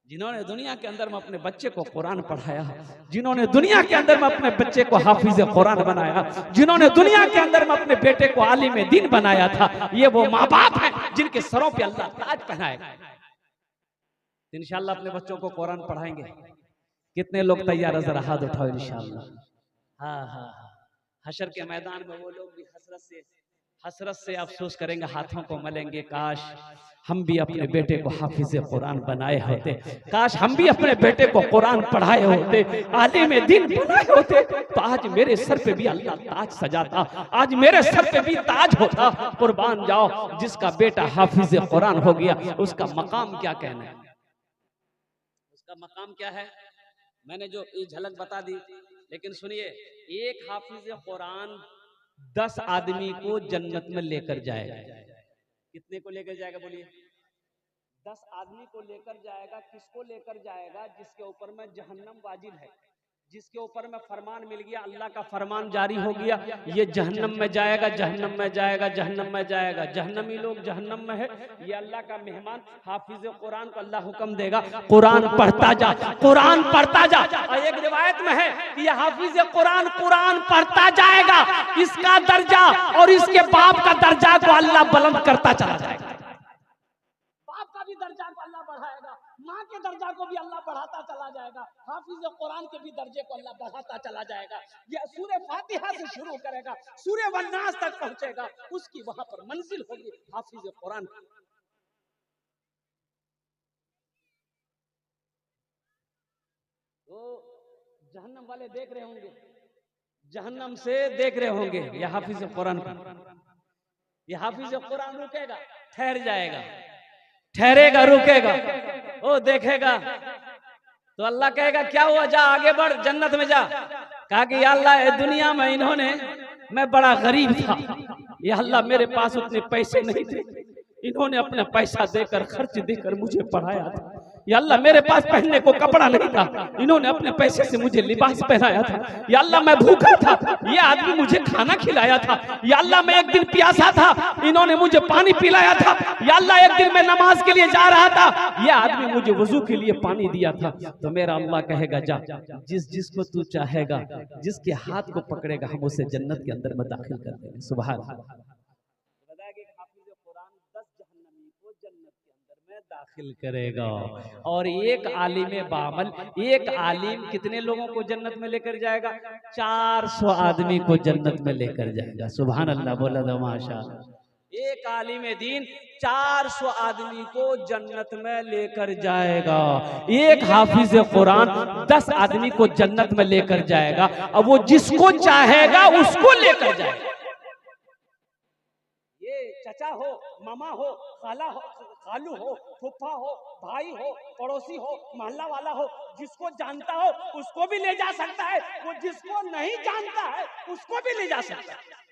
जिन्होंने दुनिया के अंदर में अपने बच्चे को कुरान पढ़ाया, जिन्होंने दुनिया के अंदर में अपने बच्चे को हाफिज कुरान बनाया, जिन्होंने दुनिया के अंदर में अपने बेटे को आलिम दीन बनाया था, ये वो माँ बाप हैं जिनके सरों पे अल्लाह ताज पहनाएगा। इंशाअल्लाह अपने बच्चों को कुरान पढ़ाएंगे। कितने लोग तैयार है? जरा हाथ उठाओ इंशाअल्लाह। हाँ हाँ हाँ, हशर के मैदान में वो लोग भी हसरत से अफसोस करेंगे, हाथों को मलेंगे, काश हम भी अपने बेटे को हाफिज कुरान बनाए होते, काश हम भी अपने बेटे को कुरान पढ़ाए होते, आलिम दीन बनाए होते, तो आज मेरे सर पे भी अल्लाह ताज सजाता, आज मेरे सर पे भी ताज होता। कुर्बान जाओ, जिसका बेटा हाफिज कुरान हो गया उसका मकाम क्या कहना है, उसका मकाम क्या है। मैंने जो ये झलक बता दी, लेकिन सुनिए, एक हाफिज कुरान 10 आदमी को जन्नत में लेकर जाएगा। कितने को लेकर जाएगा बोलिए? 10 आदमी को लेकर जाएगा। किसको लेकर जाएगा? जिसके ऊपर में जहन्नम वाजिब है, जिसके ऊपर में फरमान मिल गया, अल्लाह का फरमान जारी हो गया, ये जहन्नम में जाएगा, जहन्नम में जाएगा, जहन्नम में जाएगा। जहन्नमी लोग जहन्नम में है, ये अल्लाह का मेहमान हाफिज कुरान को अल्लाह हुक्म देगा, कुरान पढ़ता जा, कुरान पढ़ता जा। और एक रिवायत में है कि ये हाफिज कुरान कुरान पढ़ता जाएगा, इसका दर्जा और इसके बाप का दर्जा को अल्लाह बुलंद करता चला जाएगा। बाप का भी दर्जा को अल्लाह बढ़ाएगा, माँ के दर्जा को भी अल्लाह बढ़ाता चला जाएगा, हाफिज कुरान के भी दर्जे को अल्लाह बढ़ाता चला जाएगा। यह सूरह फातिहा से शुरू करेगा, सूरह वन्नास तक पहुंचेगा, उसकी वहां पर मंजिल होगी हाफिज कुरान। तो जहन्नम वाले देख रहे होंगे, जहन्नम से देख रहे होंगे यह हाफिज कुरान का, यह हाफिज कुरान रुकेगा, ठहर जाएगा, ठहरेगा, रुकेगा, वो देखेगा तो अल्लाह कहेगा क्या हुआ, जा आगे बढ़, जन्नत में जा। कहा कि या अल्लाह, दुनिया में इन्होंने, मैं बड़ा गरीब था, या अल्लाह मेरे पास उतने पैसे नहीं थे, इन्होंने अपना पैसा देकर, खर्च देकर मुझे पढ़ाया था। या अल्लाह मेरे पास पहनने को कपड़ा नहीं था, इन्होंने अपने पैसे से मुझे लिबास पहनाया था। या अल्लाह मैं भूखा था, ये आदमी मुझे खाना खिलाया था। या अल्लाह मैं एक दिन प्यासा था, इन्होंने मुझे पानी पिलाया था। या अल्लाह एक दिन मैं नमाज के लिए जा रहा था, ये आदमी मुझे वजू के लिए पानी दिया था। तो मेरा अल्लाह कहेगा जा, जिसको तू चाहेगा, जिसके हाथ को पकड़ेगा, हम उसे जन्नत के अंदर में दाखिल कर देंगे। सुभान अल्लाह। दाखिल करेगा। और एक आलिम बामल, एक आलिम कितने लोगों को जन्नत में लेकर जाएगा? 400 आदमी को जन्नत में लेकर जाएगा। सुभान अल्लाह, बोला दो माशाअल्लाह। एक आलिम दीन 400 आदमी को जन्नत में लेकर जाएगा। एक हाफिज कुरान 10 आदमी को जन्नत में लेकर जाएगा, और वो जिसको चाहेगा उसको लेकर जाएगा। ये चचा हो, मामा हो, खाला हो, खालू हो, फूफा हो, भाई हो, पड़ोसी हो, मोहल्ला वाला हो, जिसको जानता हो उसको भी ले जा सकता है, वो जिसको नहीं जानता है उसको भी ले जा सकता है।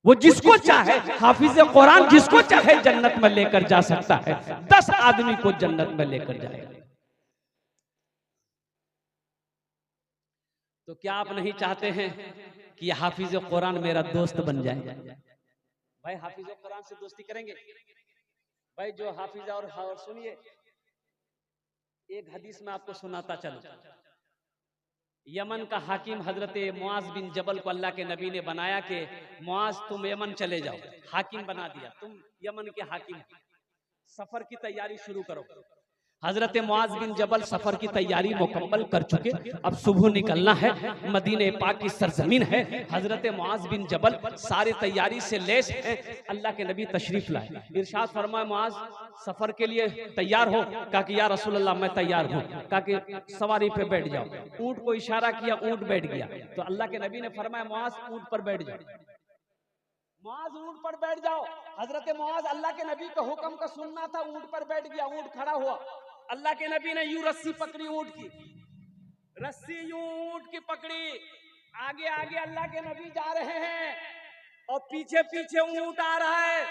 वो जिसको चाहे, हाफिज कुरान जिसको चाहे जन्नत में लेकर जा सकता है। 10 आदमी को जन्नत में लेकर जाएगा। तो क्या आप नहीं चाहते हैं कि हाफिज कुरान मेरा दोस्त बन जाए? भाई हाफिज कुरान से दोस्ती करेंगे भाई, जो हाफिज। और सुनिए, एक हदीस में आपको सुनाता चलो। यमन का हाकिम हजरत मुआज बिन जबल को अल्लाह के नबी ने बनाया कि मुआज तुम यमन चले जाओ, हाकिम बना दिया, तुम यमन के हाकिम, सफर की तैयारी शुरू करो। हजरत मुआज बिन जबल सफर की तैयारी मुकम्मल कर चुके, अब सुबह निकलना है, मदीने पाक की सरजमीन है। हजरत मुआज बिन जबल सारी तैयारी से लेस हैं। अल्लाह के नबी तशरीफ लाए, इरशाद फरमाया मुआज सफर के लिए तैयार हो? कहा कि या रसूल अल्लाह मैं तैयार हूँ। कहा कि सवारी पे बैठ जाओ। ऊंट को इशारा किया, ऊंट बैठ गया। तो अल्लाह के नबी ने फरमाया मुआज ऊंट पर बैठ जाओ, मुआज ऊंट पर बैठ जाओ। हजरत मुआज अल्लाह के नबी का हुक्म का सुनना था, ऊंट पर बैठ गया, ऊंट खड़ा हुआ। अल्लाह के नबी ने यूं रस्सी पकड़ी ऊंट की, रस्सी यूं ऊंट की पकड़ी, आगे आगे अल्लाह के नबी जा रहे हैं और पीछे पीछे ऊंट आ रहा है।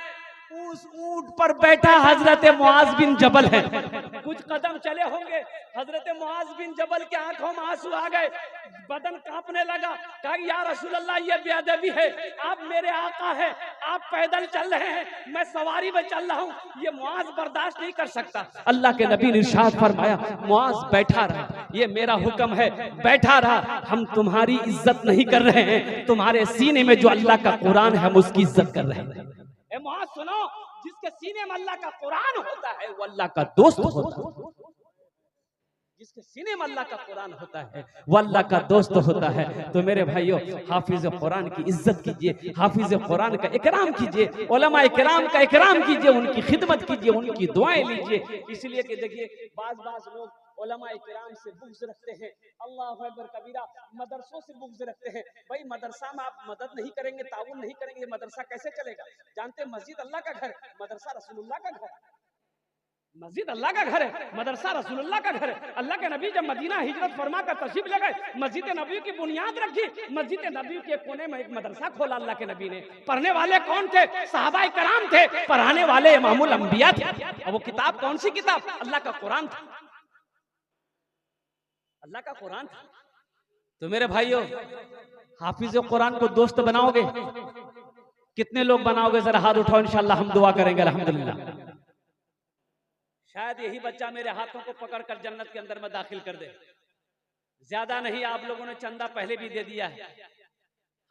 उस ऊंट पर बैठा हजरत मुआज बिन जबल है। कुछ कदम चले होंगे, हजरत मुआज बिन जबल के आंखों में आंसू आ गए, बदन कांपने लगा। कहा या रसूल अल्लाह ये बेअदबी है, आप मेरे आका हैं, आप पैदल चल रहे हैं, मैं सवारी में चल रहा हूँ, ये मुआज बर्दाश्त नहीं कर सकता। अल्लाह के नबी ने इरशाद फरमाया मुआज बैठा रहा, ये मेरा हुक्म है, बैठा रहा। हम तुम्हारी इज्जत नहीं कर रहे हैं, तुम्हारे सीने में जो अल्लाह का कुरान है हम उसकी इज्जत कर रहे हैं। मुआज सुनो, जिसके सीने में अल्लाह का कुरान होता है वो अल्लाह का दोस्त होता है। जिसके सीने में अल्लाह का कुरान होता है वो अल्लाह का दोस्त होता है। तो मेरे भाइयों, हाफिज कुरान की इज्जत कीजिए, हाफिज कुरान का इकराम कीजिए, उलमा इकराम का इकराम कीजिए, उनकी खिदमत कीजिए, उनकी दुआएं लीजिए। इसलिए कि देखिए बाज लोग उलमा इकराम से बुग़्ज़ रखते हैं, अल्लाहु अकबर कबीरा, मदरसों से बुग़्ज़ रखते हैं। भाई मदरसा में आप मदद नहीं करेंगे, ताउन नहीं करेंगे, मदरसा कैसे चलेगा? जानते हैं मस्जिद अल्लाह का घर, मदरसा रसूलुल्लाह का घर। मस्जिद अल्लाह का घर है, मदरसा रसूलुल्लाह का घर है। अल्लाह के नबी जब मदीना हिजरत फरमा कर तशरीफ ले गए, मस्जिद नबी की बुनियाद रखी, मस्जिद नबी के कोने में एक मदरसा खोला अल्लाह के नबी ने। पढ़ने वाले कौन थे? सहाबाए कराम थे। पढ़ाने वाले इमामुल अंबिया थे। और वो किताब कौन सी किताब? अल्लाह का कुरान था, अल्लाह का कुरान था। तो मेरे भाइयों, हाफिज कुरान को दोस्त बनाओगे? कितने लोग बनाओगे? जरा हाथ उठाओ, इंशाअल्लाह हम दुआ करेंगे। अल्हम्दुलिल्लाह। शायद यही बच्चा मेरे हाथों को पकड़कर जन्नत के अंदर में दाखिल कर दे। ज्यादा नहीं, आप लोगों ने चंदा पहले भी दे दिया है।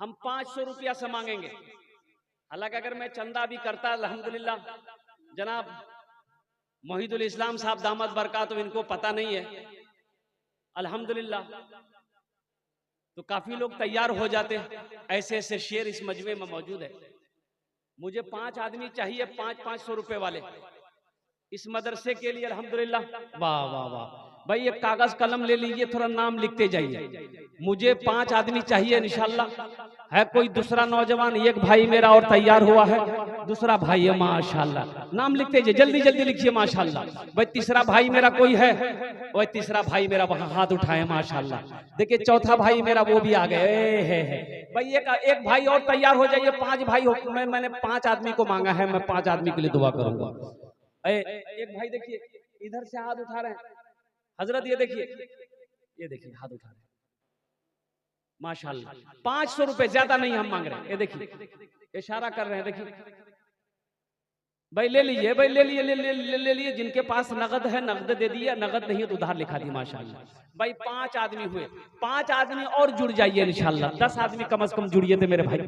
हम 500 रुपया से मांगेंगे। हालांकि अगर मैं चंदा भी करता, अल्हम्दुलिल्लाह, जनाब मोहिदुल इस्लाम साहब दामद बरकात, इनको पता नहीं है, अल्हम्दुलिल्लाह, तो काफी लोग तैयार हो जाते। ऐसे ऐसे शेर इस मजमे में मौजूद है। मुझे 5 आदमी चाहिए, 500 रुपए वाले इस मदरसे के लिए। अल्हम्दुलिल्लाह, वाह वाह वाह। भाई एक कागज कलम ले लीजिए, थोड़ा नाम लिखते जाइए। मुझे 5 आदमी चाहिए इंशाल्लाह। है कोई दूसरा नौजवान? एक भाई मेरा और तैयार हुआ है, दूसरा भाई है, माशाल्लाह। नाम लिखते जाइए, जल्दी जल्दी लिखिए, माशाल्लाह। भाई तीसरा भाई मेरा कोई है? वही तीसरा भाई मेरा वहां हाथ उठाए, माशाल्लाह। देखिए चौथा भाई मेरा, वो भी आ गए है। भाई एक भाई और तैयार हो जाइए। 5 भाई हो, मैंने 5 आदमी को मांगा है, मैं 5 आदमी के लिए दुआ करूंगा। एक भाई देखिए इधर से हाथ उठा रहे हैं, हजरत ये देखिए हाथ उठा रहे हैं, माशाल्लाह। 500 रुपए, ज्यादा नहीं हम मांग रहे हैं। ये देखिए इशारा कर रहे हैं, देखिए भाई ले लीजिए, भाई ले लिए। जिनके पास नगद है नगद दे दिया, नगद नहीं है तो उधार लिखा दी, माशाल्लाह। भाई 5 आदमी हुए, 5 आदमी और जुड़ जाइए इंशाल्लाह। 10 आदमी कम से कम जुड़िए थे मेरे भाई,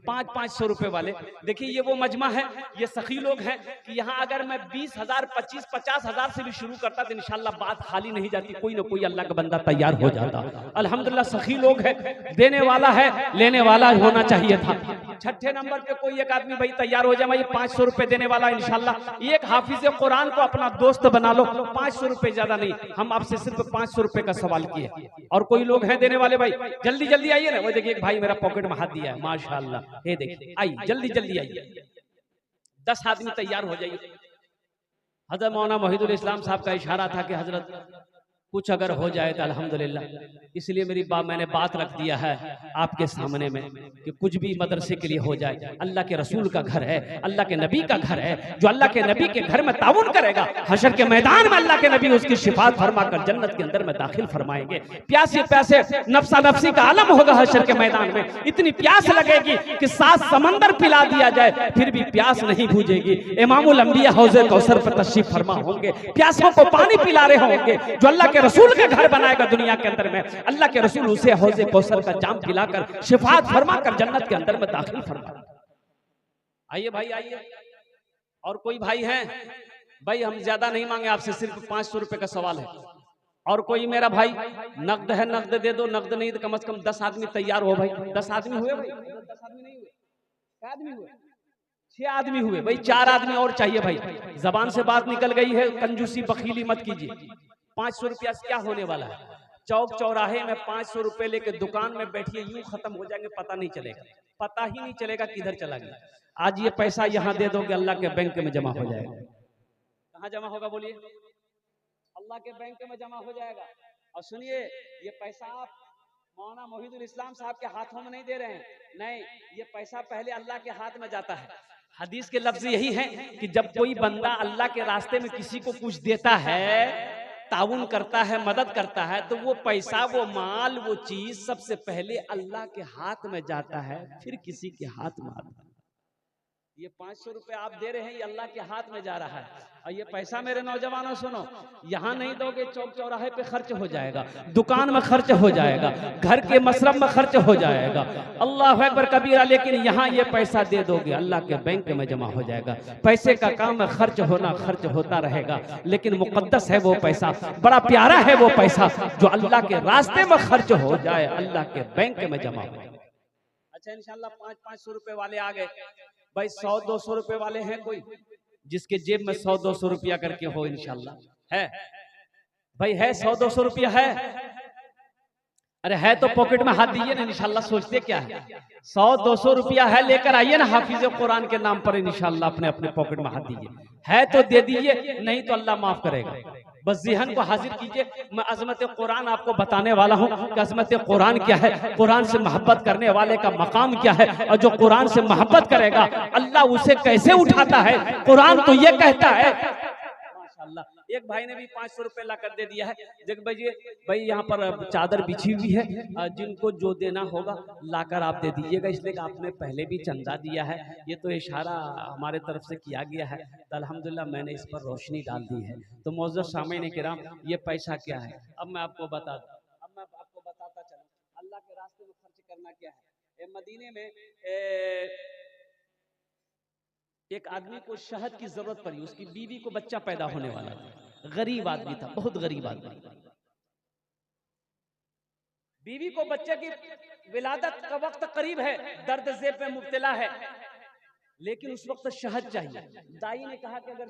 500 रुपए वाले। देखिए ये वो मजमा है, ये सखी लोग हैं कि यहाँ अगर मैं 20,000, 25, 50,000 से भी शुरू करता तो इंशाल्लाह बात खाली नहीं जाती, कोई ना कोई अल्लाह का बंदा तैयार हो जाता। अल्हम्दुलिल्लाह सखी लोग है, देने वाला है, लेने वाला होना चाहिए था। 6ठे नंबर पे कोई एक आदमी भाई तैयार हो जाए, भाई 500 रुपए देने वाला इंशाल्लाह। एक हाफिज कुरान को अपना दोस्त बना लो। 500 रुपए ज्यादा नहीं, हम आपसे सिर्फ 500 रुपए का सवाल किए। और कोई लोग हैं देने वाले? भाई जल्दी जल्दी आइए ना। वो देखिए एक भाई मेरा पॉकेट में हाथ दिया है, माशाल्लाह। ये देखिए, आइए जल्दी जल्दी आइए। 10 आदमी तैयार हो जाइए। हजरत मौलाना मोहिदुल इस्लाम साहब का इशारा था कि हजरत कुछ अगर हो जाए तो अल्हम्दुलिल्लाह, इसलिए मैंने बात रख दिया है आपके सामने में कि कुछ भी मदरसे के लिए हो जाए। अल्लाह के रसूल का घर है, अल्लाह के नबी का घर है। जो अल्लाह के नबी के घर में ताउन करेगा, हशर के मैदान में अल्लाह के नबी उसकी शिफात फरमाकर जन्नत के अंदर में दाखिल फरमाएंगे। प्यासे प्यासे नफ्सा नफ्सी का आलम होगा हशर के मैदान में। इतनी प्यास लगेगी कि 7 समंदर पिला दिया जाए फिर भी प्यास नहीं बुझेगी। इमामुल अंबिया हौज़े कौसर पर तशरीफ फरमा होंगे, प्यासों को पानी पिला रहे होंगे। जो अल्लाह के रसूल के घर बनाएगा दुनिया के अंदर में, अल्लाह के रसूल उसे हौज़े कौसर का जाम पिलाकर शिफात फरमाकर जन्नत के अंदर में दाखिल फरमा। आइए भाई आइए। और कोई भाई हैं? भाई हम ज्यादा नहीं मांगे आपसे, सिर्फ 500 रुपए का सवाल है। और कोई मेरा भाई नकद है, नकद दे दो, नकद नहीं तो कम से कम 10 आदमी तैयार हो। भाई 10 आदमी हुए? भाई 10 आदमी नहीं हुए, क्या आदमी हुए? 6 आदमी हुए। भाई 4 आदमी और चाहिए। भाई जबान से बात निकल गई है, कंजूसी बखीली मत कीजिए। 500 रुपया से क्या होने वाला है? चौक चौराहे में 500 रुपए लेके दुकान में बैठिए, यूं खत्म हो जाएंगे, पता नहीं चलेगा, पता ही नहीं चलेगा किधर चला गया। आज ये पैसा यहाँ दे दोगे, अल्लाह के बैंक में जमा हो जाएगा। कहाँ जमा होगा बोलिए? अल्लाह के बैंक में जमा हो जाएगा। और सुनिए, ये पैसा आप मौलाना मोहिदुल इस्लाम साहब के हाथों में नहीं दे रहे हैं, नहीं, ये पैसा पहले अल्लाह के हाथ में जाता है। हदीस के लफ्ज यही है कि जब कोई बंदा अल्लाह के रास्ते में किसी को कुछ देता है, ताउन करता है, मदद करता है, तो वो पैसा, वो माल, वो चीज सबसे पहले अल्लाह के हाथ में जाता है, फिर किसी के हाथ में आता है। ये 500 रुपए आप दे रहे हैं, ये अल्लाह के हाथ में जा रहा है। और ये पैसा मेरे नौजवानों सुनो, यहाँ नहीं दोगे चौक चौराहे पे खर्च हो जाएगा, दुकान में खर्च हो जाएगा, घर के मशरब में खर्च हो जाएगा, अल्लाह अकबर कबीरा। लेकिन यहाँ ये पैसा दे दोगे, अल्लाह के बैंक में जमा हो जाएगा। पैसे का काम है खर्च होना, खर्च होता रहेगा, लेकिन मुकद्दस है वो पैसा, बड़ा प्यारा है वो पैसा जो अल्लाह के रास्ते में खर्च हो जाए, अल्लाह के बैंक में जमा हो जाए। अच्छा, इंशाल्लाह 500 रुपए वाले आ गए भाई, 100-200 रुपए वाले हैं कोई जिसके जेब में 100-200 रुपया करके हो? इंशाल्लाह है भाई, है 100-200 रुपया है? अरे है तो पॉकेट में हाथ दीजिए ना, इंशाल्लाह। सोचते क्या है, 100-200 रुपया है, लेकर आइए ना हाफिज कुरान के नाम पर, इंशाल्लाह अपने अपने पॉकेट में हाथ दीजिए। है तो दे दीजिए, नहीं तो अल्लाह माफ करेगा। बस ज़हन को हाजिर कीजिए। मैं अजमत कुरान आपको बताने वाला हूँ कि अजमत कुरान क्या है, कुरान से मोहब्बत करने वाले का मकाम क्या है, और जो कुरान से मोहब्बत करेगा अल्लाह उसे कैसे उठाता है। कुरान तो ये कहता है, माशाअल्लाह। एक भाई ने भी 500 रुपए ला कर दे दिया है। देख भाई यहाँ पर चादर बिछी हुई है, जिनको जो देना होगा लाकर आप दे दीजिएगा, इसलिए कि आपने पहले भी चंदा दिया है। ये तो इशारा हमारे तरफ से किया गया है, तो अल्हम्दुलिल्लाह मैंने इस पर रोशनी डाल दी है। तो मौजूद सामईन किराम, ये पैसा क्या है अब मैं आपको बता दूं, अब मैं आपको बताता चलूं अल्लाह के रास्ते में खर्च करना क्या है। मदीने में एक आदमी को शहद की जरूरत पड़ी, उसकी बीवी को बच्चा पैदा होने वाला था, गरीब आदमी था, बहुत गरीब आदमी। बीवी को बच्चे की विलादत का वक्त करीब है, दर्द ज़ेब में मुब्तला है, लेकिन उस वक्त शहद चाहिए। दाई ने कहा कि अगर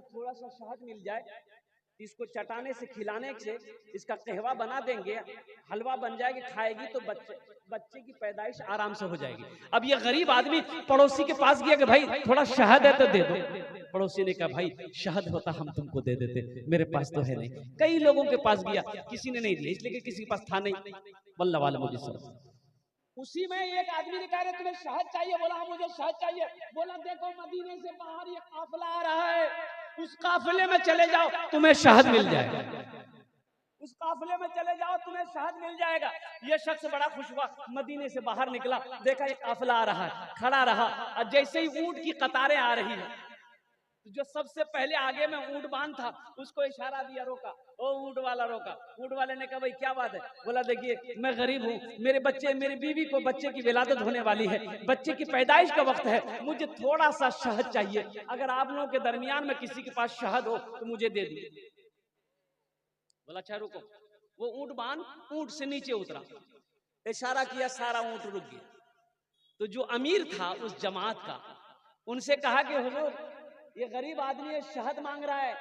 थोड़ा सा शहद मिल जाए, इसको चटाने से, खिलाने से इसका कहवा बना देंगे, हलवा बन जाएगी, खाएगी तो बच्चे की पैदाइश आराम से हो जाएगी। अब ये गरीब आदमी पड़ोसी के पास गया कि भाई थोड़ा शहद है तो दे दो। पड़ोसी ने कहा भाई शहद होता हम तुमको दे देते, मेरे पास तो है नहीं। कई लोगों के पास गया, किसी ने नहीं दिया, इसलिए कि किसी के पास था नहीं। वल्लाह वाला मुझे सर, उसी में एक आदमी ने कहा तुम्हें शहद चाहिए, बोला हाँ मुझे शहद चाहिए। बोला देखो मदीने से बाहर ये काफिला आ रहा है, उस काफिले में चले जाओ तुम्हें शहद मिल जाएगा, उस काफिले में चले जाओ तुम्हें शहद मिल जाएगा। ये शख्स बड़ा खुश हुआ, मदीने से बाहर निकला, देखा ये काफिला आ रहा है, खड़ा रहा, और जैसे ही ऊंट की कतारें आ रही है, जो सबसे पहले आगे में ऊंट बांध था उसको इशारा दिया, रोका, ओ ऊंट वाला रोका। ऊंट वाले ने कहा भाई क्या बात है? बोला देखिए मैं गरीब हूँ, मेरी बीवी को बच्चे की विलादत होने वाली है, बच्चे की पैदाइश का वक्त है, मुझे थोड़ा सा शहद चाहिए, अगर आप लोगों के दरमियान में किसी के पास शहद हो तो मुझे दे दीजिए। बोला अच्छा रुको। वो ऊंट बांध ऊंट से नीचे उतरा, इशारा किया, सारा ऊंट रुक गया। तो जो अमीर था उस जमात का, उनसे कहा कि हुजूर ये गरीब आदमी है, शहद मांग रहा है।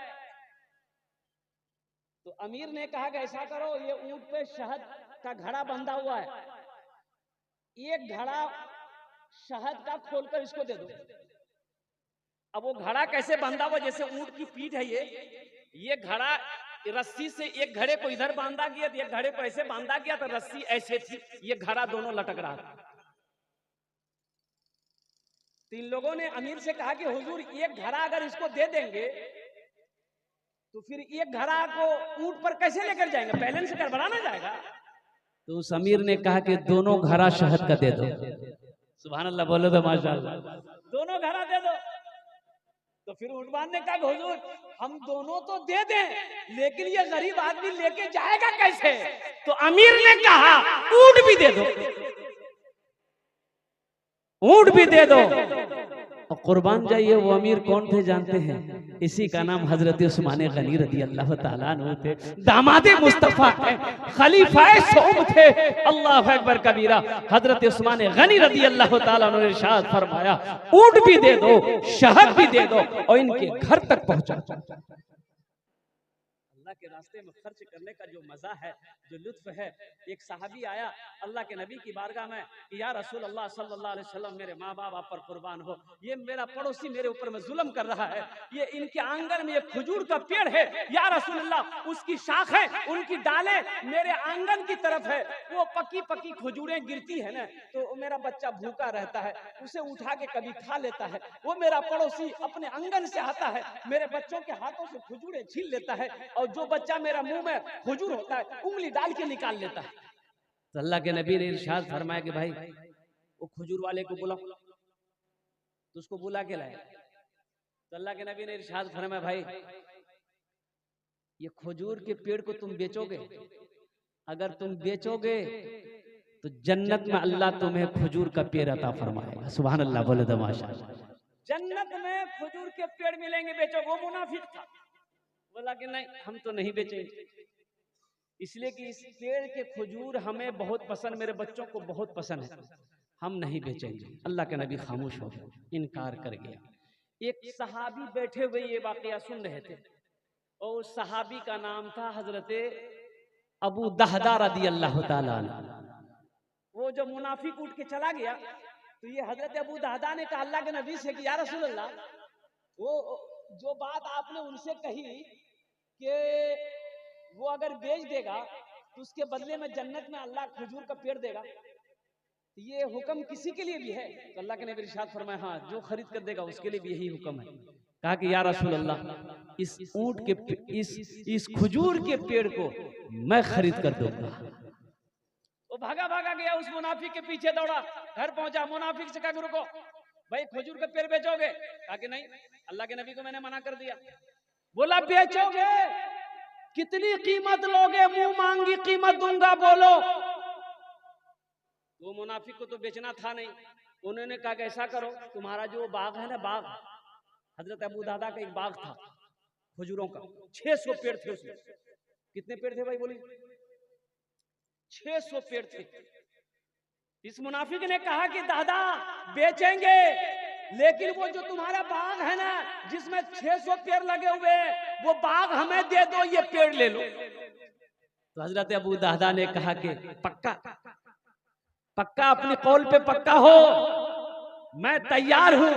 तो अमीर ने कहा कि ऐसा करो, ये ऊंट पे शहद का घड़ा बंधा हुआ है, एक घड़ा शहद का खोलकर इसको दे दो। अब वो घड़ा कैसे बंधा हुआ, जैसे ऊंट की पीठ है ये घड़ा रस्सी से एक घड़े को इधर बांधा गया, एक घड़े को ऐसे बांधा गया, तो रस्सी ऐसे थी, ये घड़ा दोनों लटक रहा था। तीन लोगों ने अमीर से कहा कि हुजूर एक घड़ा अगर इसको दे देंगे तो फिर एक घड़ा को ऊंट पर कैसे लेकर जाएंगे, बैलेंस गड़बड़ा ना जाएगा। तो उस अमीर ने कहा कि दोनों घड़ा शहद का दे दो। सुभान अल्लाह बोलो तो माशाअल्लाह, दोनों घड़ा दे दो। तो फिर ऊंटवान ने कहा हुजूर हम दोनों तो दे दें, लेकिन ये गरीब आदमी लेके जाएगा कैसे? तो अमीर ने कहा ऊंट भी दे दो, ऊंट भी दे दो। और कुर्बान जाइए, वो अमीर कौन थे जानते हैं? इसी का नाम हजरत उस्मान गनी रदी अल्लाह ताला अन्हु थे, दामादे मुस्तफा है, खलीफाए सौम थे। अल्लाह अकबर कबीरा। हजरत उस्मान गनी रदी अल्लाह ताला अन्हु ने इरशाद फरमाया ऊंट भी दे दो, शहद भी दे दो, और इनके घर तक पहुंचा। अल्लाह के रास्ते में खर्च करने का जो मजा है, जो लुत्फ है। एक सहाबी आया अल्लाह के नबी की बारगाह में, या रसूल अल्लाह सल्लल्लाहु अलैहि वसल्लम मेरे माँ बाप आप पर कुर्बान हो, ये मेरा पड़ोसी मेरे ऊपर में जुल्म कर रहा है, ये इनके आंगन में ये खजूर का पेड़ है, या रसूल अल्लाह उसकी शाखें उनकी डालें मेरे आंगन की तरफ है, वो पकी पकी खजूरें गिरती है ना, तो मेरा बच्चा भूखा रहता है, उसे उठा के कभी खा लेता है। वो मेरा पड़ोसी अपने आंगन से आता है, मेरे बच्चों के हाथों से खजूरें छीन लेता है, और जो बच्चा मेरा मुंह में खजूर होता है उंगली डाल के निकाल लेता है। तो अल्लाह के नबी ने इरशाद फरमाया कि भाई वो खजूर वाले को बुलाओ। तो उसको बुला के लाया। तो अल्लाह के नबी ने इरशाद फरमाया, भाई ये खजूर के पेड़ को तुम बेचोगे, अगर तुम बेचोगे तो जन्नत में अल्लाह तुम्हें खजूर का पेड़ अता फरमाएगा। सुभान अल्लाह, बोले तो माशाअल्लाह। जन्नत में खजूर के पेड़ मिलेंगे, बेचो। वो मुनाफिक था, बोला कि नहीं हम तो नहीं बेचेंगे, इसलिए कि इस पेड़ के खजूर हमें बहुत पसंद, मेरे बच्चों को बहुत पसंद है, हम नहीं बेचेंगे। अल्लाह के नबी खामोश हो गए, इनकार कर गया। एक सहाबी बैठे हुए ये वाकया सुन रहे थे, और सहाबी का नाम था हजरत अबू दहदा रदी अल्लाह ताला अन्हु। वो जब मुनाफिक उठ के चला गया तो ये हजरत अबू दहदा ने कहा अल्लाह के नबी से कि या रसूल अल्लाह, वो जो बात आपने उनसे कही कि वो अगर बेच देगा तो उसके बदले में जन्नत में अल्लाह खजूर का पेड़ देगा, ये हुक्म किसी के लिए भी है? तो अल्लाह के नबी इरशाद फरमाया, हाँ जो खरीद कर देगा उसके लिए भी यही हुक्म है। कहा कि या रसूल अल्लाह, इस ऊंट के इस खजूर के पेड़ को मैं खरीद कर दूंगा। वो भागा भागा गया, उस मुनाफिक के पीछे दौड़ा, घर पहुंचा, मुनाफिक से कहा रुको भाई खजूर का पेड़ बेचोगे? कहा कि नहीं, अल्लाह के नबी को मैंने मना कर दिया। बोला बेचोगे, कितनी कीमत लोगे? मुंह मांगी कीमत दूंगा, बोलो। वो मुनाफिक को तो बेचना था नहीं, उन्होंने कहा कि ऐसा करो, तुम्हारा जो बाग है ना, बाग हजरत अबू दादा का एक बाग था खजूरों का, 600 पेड़ थे उसमें। कितने पेड़ थे भाई बोलिए? 600 पेड़ थे। इस मुनाफिक ने कहा कि दादा बेचेंगे, लेकिन वो जो तुम्हारा बाग है ना जिसमें 600 पेड़ लगे हुए, वो बाग हमें दे दो, ये पेड़ ले लो। तो हजरत अबू दादा ने कहा कि पक्का पक्का, अपने कौल पे पक्का हो, मैं तैयार हूं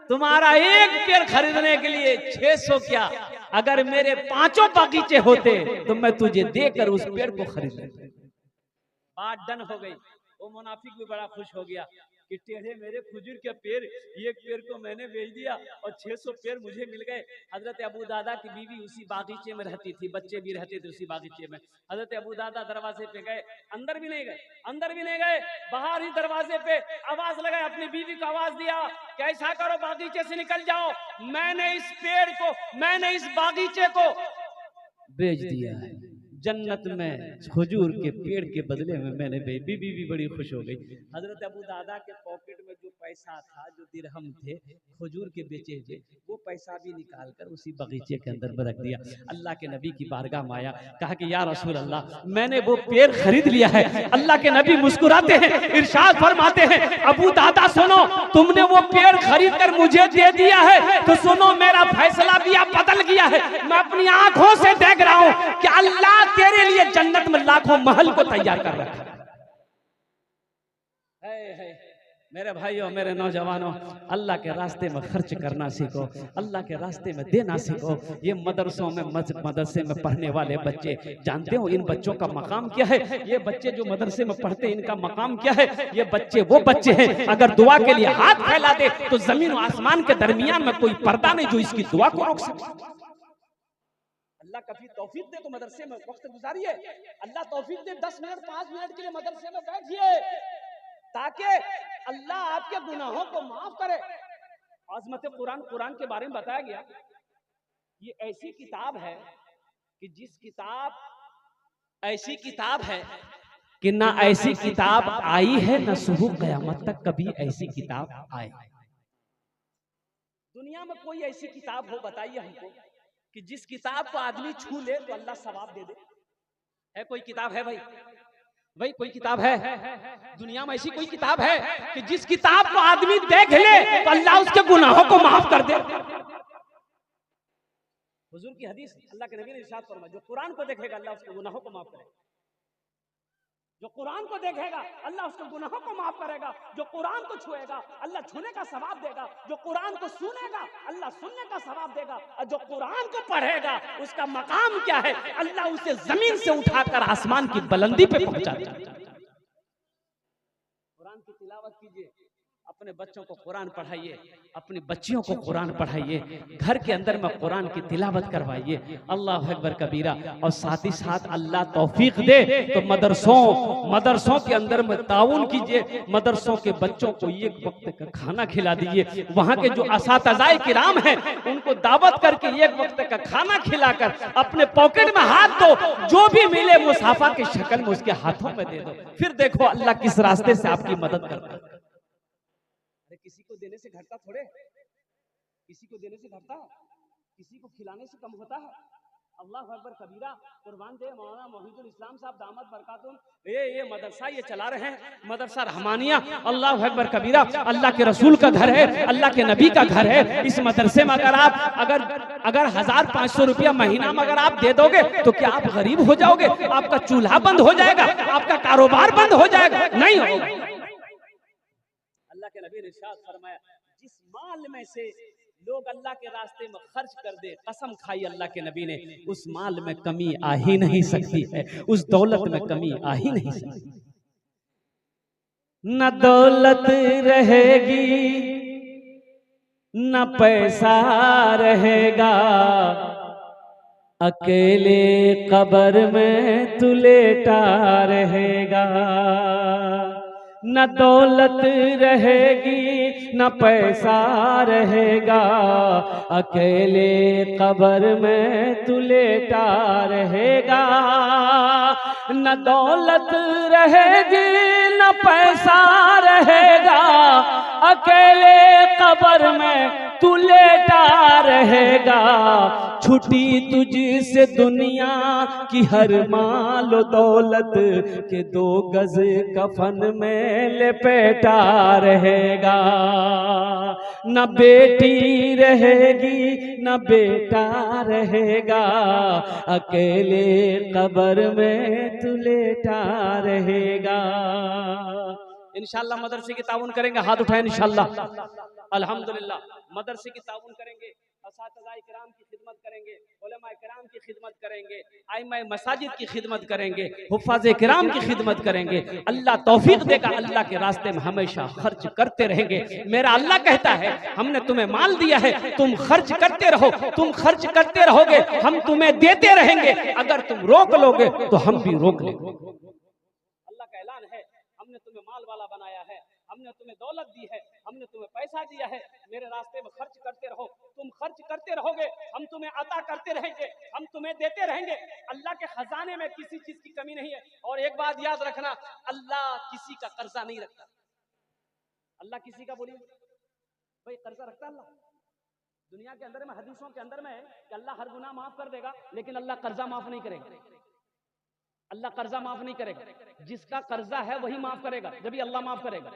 तुम्हारा एक पेड़ खरीदने के लिए। 600 क्या, अगर मेरे 5 बगीचे होते तो मैं तुझे देकर उस पेड़ को खरीद लेता। बात डन हो गई। वो मुनाफिक भी बड़ा खुश हो गया कि टेढ़े मेरे खजूर के पेड़, एक पेड़ को मैंने बेच दिया और 600 पेड़ मुझे मिल गए। हजरत अबू दादा की बीवी उसी बागीचे में रहती थी, बच्चे भी रहते थे उसी बागीचे में। हजरत अबू दादा दरवाजे पे गए, अंदर भी नहीं गए, बाहर ही दरवाजे पे आवाज लगाई, अपनी बीवी को आवाज दिया कि ऐसा करो, बागीचे से निकल जाओ, मैंने इस बागीचे को बेच दिया है, जन्नत में खजूर के पेड़ के बदले में मैंने बीवी भी बड़ी खुश हो गई। हजरत अबू दादा के पॉकेट में जो पैसा था, जो दिरहम थे खजूर के बेचे हुए, वो पैसा भी निकाल कर उसी बगीचे के अंदर में रख दिया। अल्लाह के नबी की बारगाह में आया, कहा कि या रसूल अल्लाह, मैंने वो पेड़ खरीद लिया है। अल्लाह के नबी मुस्कुराते हैं, इरशाद फरमाते हैं, अबू दादा सुनो, तुमने वो पेड़ खरीद कर मुझे दे दिया है तो सुनो, मेरा फैसला भी अब बदल गया है। मैं अपनी आंखों से देख रहा हूं कि अल्लाह तेरे लिए जन्नत में लाखों महल को तैयार कर रखा है। मेरे भाइयों, मेरे नौजवानों, अल्लाह के रास्ते में खर्च करना सीखो, अल्लाह के रास्ते में देना सीखो। ये मदरसों में मदरसे में पढ़ने वाले बच्चे, जानते हो इन बच्चों का मकाम क्या है? ये बच्चे जो मदरसे में पढ़ते हैं, इनका मकाम क्या है? ये बच्चे वो बच्चे हैं, अगर दुआ के लिए हाथ फैला दे तो जमीन और आसमान के दरमियान में कोई पर्दा नहीं जो इसकी दुआ को रोक सके। अल्लाह कभी तौफीक दे तो मदरसे में वक्त गुजारिए, अल्लाह तौफीक दे 10 मिनट 5 मिनट के लिए मदरसे में बैठिए, ताकि अल्लाह आपके गुनाहों को माफ करे। आज़मत कुरान के बारे में बताया गया, ये ऐसी किताब है कि ऐसी किताब है कि ना ऐसी किताब आई है ना सुबह क़यामत तक कभी ऐसी किताब आए। दुनिया में कोई ऐसी किताब हो, बताइए हमको, कि जिस किताब को आदमी छू ले तो अल्लाह सवाब दे दे? है कोई किताब है भाई कोई किताब है दुनिया में? ऐसी कोई किताब है कि जिस किताब को आदमी देख ले तो अल्लाह उसके गुनाहों को माफ कर दे? हुजूर की हदीस, अल्लाह के नबी ने इरशाद फरमाया, जो कुरान को देखेगा अल्लाह उसके गुनाहों को माफ करेगा। जो कुरान को देखेगा अल्लाह उसके गुनाहों को माफ करेगा। जो कुरान को छुएगा अल्लाह छूने का सवाब देगा। जो कुरान को सुनेगा अल्लाह सुनने का सवाब देगा। और जो कुरान को पढ़ेगा उसका मकाम क्या है? अल्लाह उसे जमीन से उठाकर आसमान की बुलंदी पे पहुंचा देगा। कुरान की तिलावत कीजिए, अपने बच्चों को कुरान पढ़ाइए, अपनी बच्चियों को कुरान पढ़ाइए, घर के अंदर में कुरान की तिलावत करवाइए। अल्लाह अकबर कबीरा। और साथ ही साथ अल्लाह तौफीक दे तो मदरसों के अंदर में ताउन कीजिए, मदरसों के बच्चों को एक वक्त का खाना खिला दीजिए। वहां के जो असातिज़ाए किराम हैं उनको दावत करके एक वक्त का खाना खिलाकर अपने पॉकेट में हाथ दो, जो भी मिले मुसाफा की शक्ल में उसके हाथों में दे दो। फिर देखो अल्लाह किस रास्ते से आपकी मदद करता है। किसी को देने से घटता थोड़े, किसी को देने से घटता, किसी को खिलाने से कम होता है। अल्लाह अकबर कबीरा। कुर्बान दे मौलाना मोहिदुल इस्लाम साहब दामद बरकातुम, ये मदरसा ये चला रहे हैं, मदरसा रहमानिया। अल्लाह अकबर कबीरा। अल्लाह के रसूल का घर है, अल्लाह के नबी का घर है। इस मदरसे में अगर 1500 रुपया महीना में अगर आप दे दोगे तो क्या आप गरीब हो जाओगे? आपका चूल्हा बंद हो जाएगा, आपका कारोबार बंद हो जाएगा? नहीं होगा। अल्लाह के नबी ने इरशाद फरमाया, जिस माल में से लोग अल्लाह के रास्ते में खर्च कर दे, कसम खाई अल्लाह के नबी ने, उस माल में कमी आ ही नहीं सकती है, उस दौलत में कमी आ ही नहीं सकती। न दौलत रहेगी न पैसा रहेगा, अकेले कब्र में तू लेटा रहेगा। न दौलत रहेगी न पैसा रहेगा, अकेले कब्र में तू लेटा रहेगा। न दौलत रहेगी न पैसा रहेगा, अकेले कब्र में तू लेटा रहेगा। छुटी तुझसे दुनिया की हर माल दौलत के 2 गज कफन में लपेटा रहेगा। न बेटी रहेगी न बेटा रहेगा, अकेले कब्र में तू लेटा रहेगा। इंशाअल्लाह मदरसे की ताउन करेंगे, हाथ उठाएं इंशाअल्लाह। अल्हम्दुलिल्लाह मदरसे की ताउन करेंगे, असातिज़ाए किराम की खिदमत करेंगे, उलमाए किराम की खिदमत करेंगे, आइम्माए मसाजिद की खिदमत करेंगे, हुफ़ाज़े किराम की खिदमत करेंगे। अल्लाह तौफीक देगा, अल्लाह के रास्ते में हमेशा खर्च करते रहेंगे। मेरा अल्लाह कहता है हमने तुम्हें माल दिया है, तुम खर्च करते रहो, तुम खर्च करते रहोगे, हम तुम्हें देते रहेंगे। अगर तुम रोक लोगे तो हम भी रोक लेंगे। अल्लाह का ऐलान है, हमने तुम्हें माल वाला बनाया है, हमने तुम्हें दौलत दी है, हमने तुम्हें पैसा दिया है, मेरे रास्ते में खर्च करते रहो। तुम खर्च करते रहोगे, हम तुम्हें अता करते रहेंगे, हम तुम्हें देते रहेंगे। अल्लाह के खजाने में किसी चीज की कमी नहीं है। और एक बात याद रखना, अल्लाह किसी का कर्जा नहीं रखता। अल्लाह किसी का, बोलिए भाई, कर्जा रखता अल्लाह? दुनिया के अंदर में हदीसों के अंदर में है कि अल्लाह हर गुनाह माफ कर देगा, लेकिन अल्लाह कर्जा माफ नहीं करेगा। अल्लाह कर्जा माफ नहीं करेगा, जिसका कर्जा है वही माफ करेगा, जब अल्लाह माफ करेगा।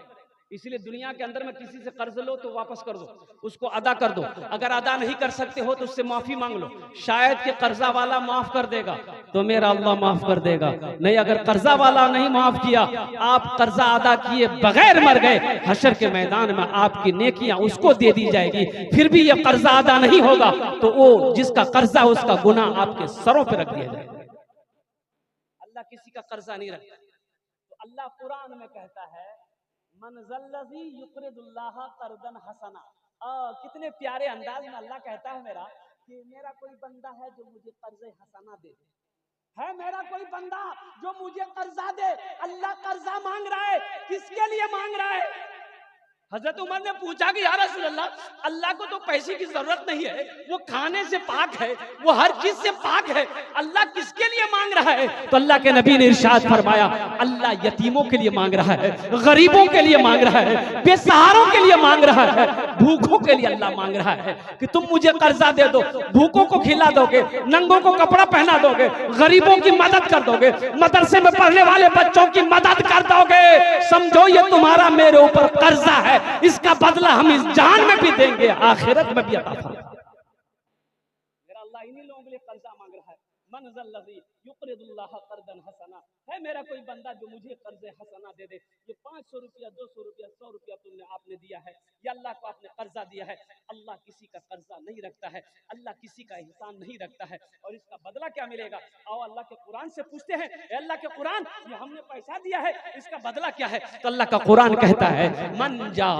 इसलिए दुनिया के अंदर में किसी से कर्ज लो तो वापस कर दो, उसको अदा कर दो। अगर अदा नहीं कर सकते हो तो उससे माफी मांग लो, शायद कि कर्जा वाला माफ कर देगा तो मेरा अल्लाह माफ कर देगा। नहीं, अगर कर्जा वाला नहीं माफ किया, आप कर्जा अदा किए बगैर मर गए, हशर के मैदान में आपकी नेकियां उसको दे दी जाएगी, फिर भी ये कर्जा अदा नहीं होगा तो वो जिसका कर्जा उसका गुनाह आपके सरों पर रख दिया जाएगा। अल्लाह किसी का कर्जा नहीं रखता। तो अल्लाह कुरान में कहता है, मनज़ल्लज़ी युक़रिदुल्लाह क़र्ज़न हसना। कितने प्यारे अंदाज में अल्लाह कहता है मेरा कोई बंदा है जो मुझे कर्ज़े हसना दे, है मेरा कोई बंदा जो मुझे कर्जा दे। अल्लाह कर्जा मांग रहा है, किसके लिए मांग रहा है? हजरत उमर ने पूछा कि या रसूल अल्लाह, अल्लाह को तो पैसे की जरूरत नहीं है, वो खाने से पाक है, वो हर चीज से पाक है, अल्लाह किसके लिए मांग रहा है? तो अल्लाह के नबी ने इरशाद फरमाया, अल्लाह यतीमों के लिए मांग रहा है, गरीबों के लिए मांग रहा है, बेसहारों के लिए मांग रहा है, भूखों के लिए अल्लाह मांग रहा है कि तुम मुझे कर्जा दे दो, भूखों को खिला दोगे, नंगों को कपड़ा पहना दोगे, गरीबों की मदद कर दोगे, मदरसे में पढ़ने वाले बच्चों की मदद कर दोगे, समझो ये तुम्हारा मेरे ऊपर कर्जा है, इसका बदला हम इस जान में भी देंगे, आखिरत में भी अता फरमाएगा। मेरा अल्लाह इन्हीं लोगों के लिए कर्जा मांग रहा है। मनज़ल्लज़ी युक़रिदुल्लाह क़र्ज़न हसना, है मेरा कोई बंदा जो मुझे कर्ज़े हसना दे दे। ये 500 रुपया, 200 रुपया, 100 रुपया आपने दिया है, या अल्लाह को आपने कर्जा दिया है। अल्लाह किसी का कर्जा नहीं रखता देता है, अल्लाह किसी का एहसान नहीं रखता है। और इसका बदला क्या मिलेगा? आओ अल्लाह के कुरान से पूछते हैं, अल्लाह के कुरान, ये हमने पैसा दिया है, इसका बदला क्या है? तो अल्लाह का कुरान कहता है, मन जा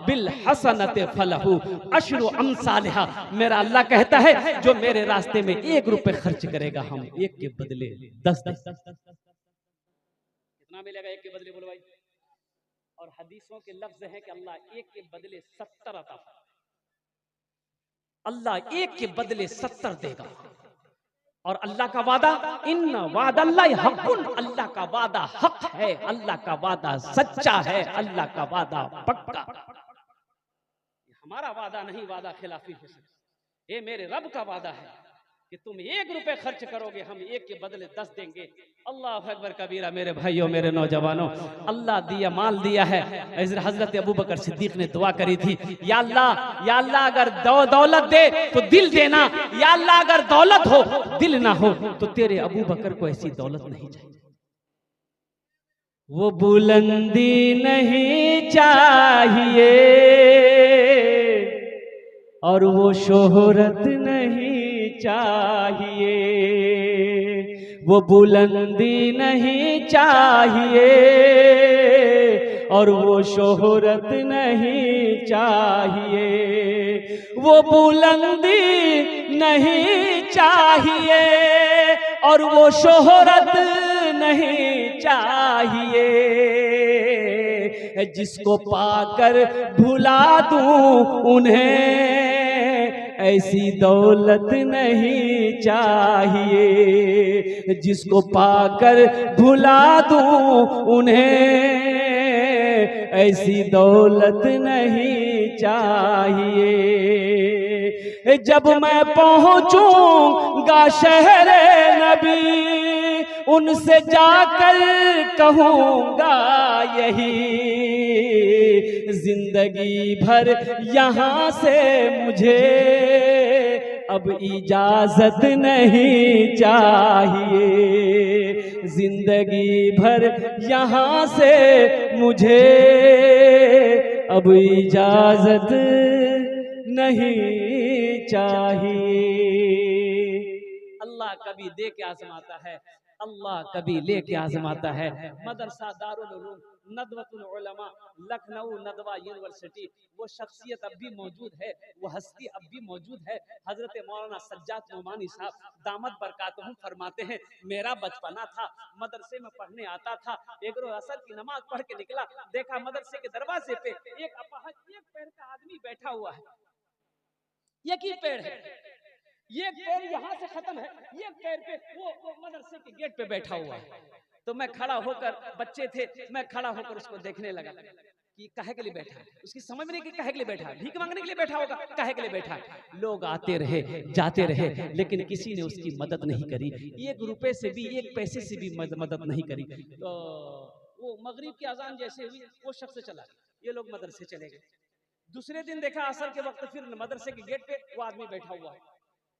बिल हसनते फलहु अशरु अमसालिहा। मेरा अल्लाह कहता है, जो मेरे रास्ते में 1 रुपए खर्च करेगा, हम 1 के बदले 10 कितना मिलेगा? 1 के बदले बोलो भाई। और हदीसों के लफ्ज हैं कि अल्लाह 1 के बदले 70 अता फरमाएगा। अल्लाह 1 के बदले 70 देगा। और अल्लाह का वादा, इन्ना वादल्लाहि हक़्क़ुन, अल्लाह का वादा हक है, अल्लाह का वादा सच्चा है, अल्लाह का वादा पक्का। हमारा वादा नहीं, वादा खिलाफी हो सकता। ये मेरे रब का वादा है कि तुम 1 रुपए खर्च करोगे, हम 1 के बदले 10 देंगे। अल्लाह अकबर कबीरा। मेरे भाइयों, मेरे नौजवानों, अल्लाह दिया, माल दिया है। हजरत अबू बकर सिद्दीक ने दुआ करी थी, या अल्लाह अगर दौलत दे तो दिल देना, या अल्लाह अगर दौलत हो दिल ना हो तो तेरे अबू बकर को ऐसी दौलत नहीं चाहिए। वो बुलंदी नहीं चाहिए और वो शोहरत नहीं चाहिए, वो बुलंदी नहीं चाहिए और वो शोहरत नहीं चाहिए, वो बुलंदी नहीं चाहिए और वो शोहरत नहीं चाहिए। जिसको पाकर भुला दूं उन्हें ऐसी दौलत नहीं चाहिए, जिसको पाकर भुला दूं उन्हें ऐसी दौलत नहीं चाहिए। जब मैं पहुंचूंगा शहरे नबी, उनसे जाकर कहूंगा यही, जिंदगी भर यहाँ से मुझे अब इजाजत नहीं चाहिए, जिंदगी भर यहाँ से मुझे अब इजाजत नहीं चाहिए। अल्लाह कभी दे के आजमाता है, अल्लाह कभी लेके आजमाता है। मदरसा दारुल उलूम नदवतुल उलमा लखनऊ नदवा यूनिवर्सिटी, वो शख्सियत अब भी मौजूद है, वो हस्ती अब भी मौजूद है। हजरत मौलाना सज्जाद नोमानी साहब दामद बरकातहू फरमाते हैं, मेरा बचपना था, मदरसे में पढ़ने आता था, एक रोज असर की नमाज पढ़ के निकला, देखा मदरसे के दरवाजे पे एक अपाहज 1 पैर का आदमी बैठा हुआ है। एक ही पैर है, ये पैर यहाँ से खत्म है, ये पैर पे वो मदरसे के गेट पे बैठा हुआ है। तो मैं खड़ा होकर, बच्चे थे, मैं खड़ा होकर उसको देखने लगा कि काहे के लिए बैठा है। उसकी समझ में नहीं कि काहे के लिए बैठा है, भीख मांगने के लिए बैठा होगा, काहे के लिए बैठा है। लोग आते रहे जाते रहे, लेकिन किसी ने उसकी मदद नहीं करी, 1 रुपए से भी 1 पैसे से भी मदद नहीं करी। तो वो मगरिब की अजान जैसे हुई, वो शख्स चला गया, ये लोग मदरसे चले गए। दूसरे दिन देखा असर के वक्त फिर मदरसे के गेट पे वो आदमी बैठा हुआ है,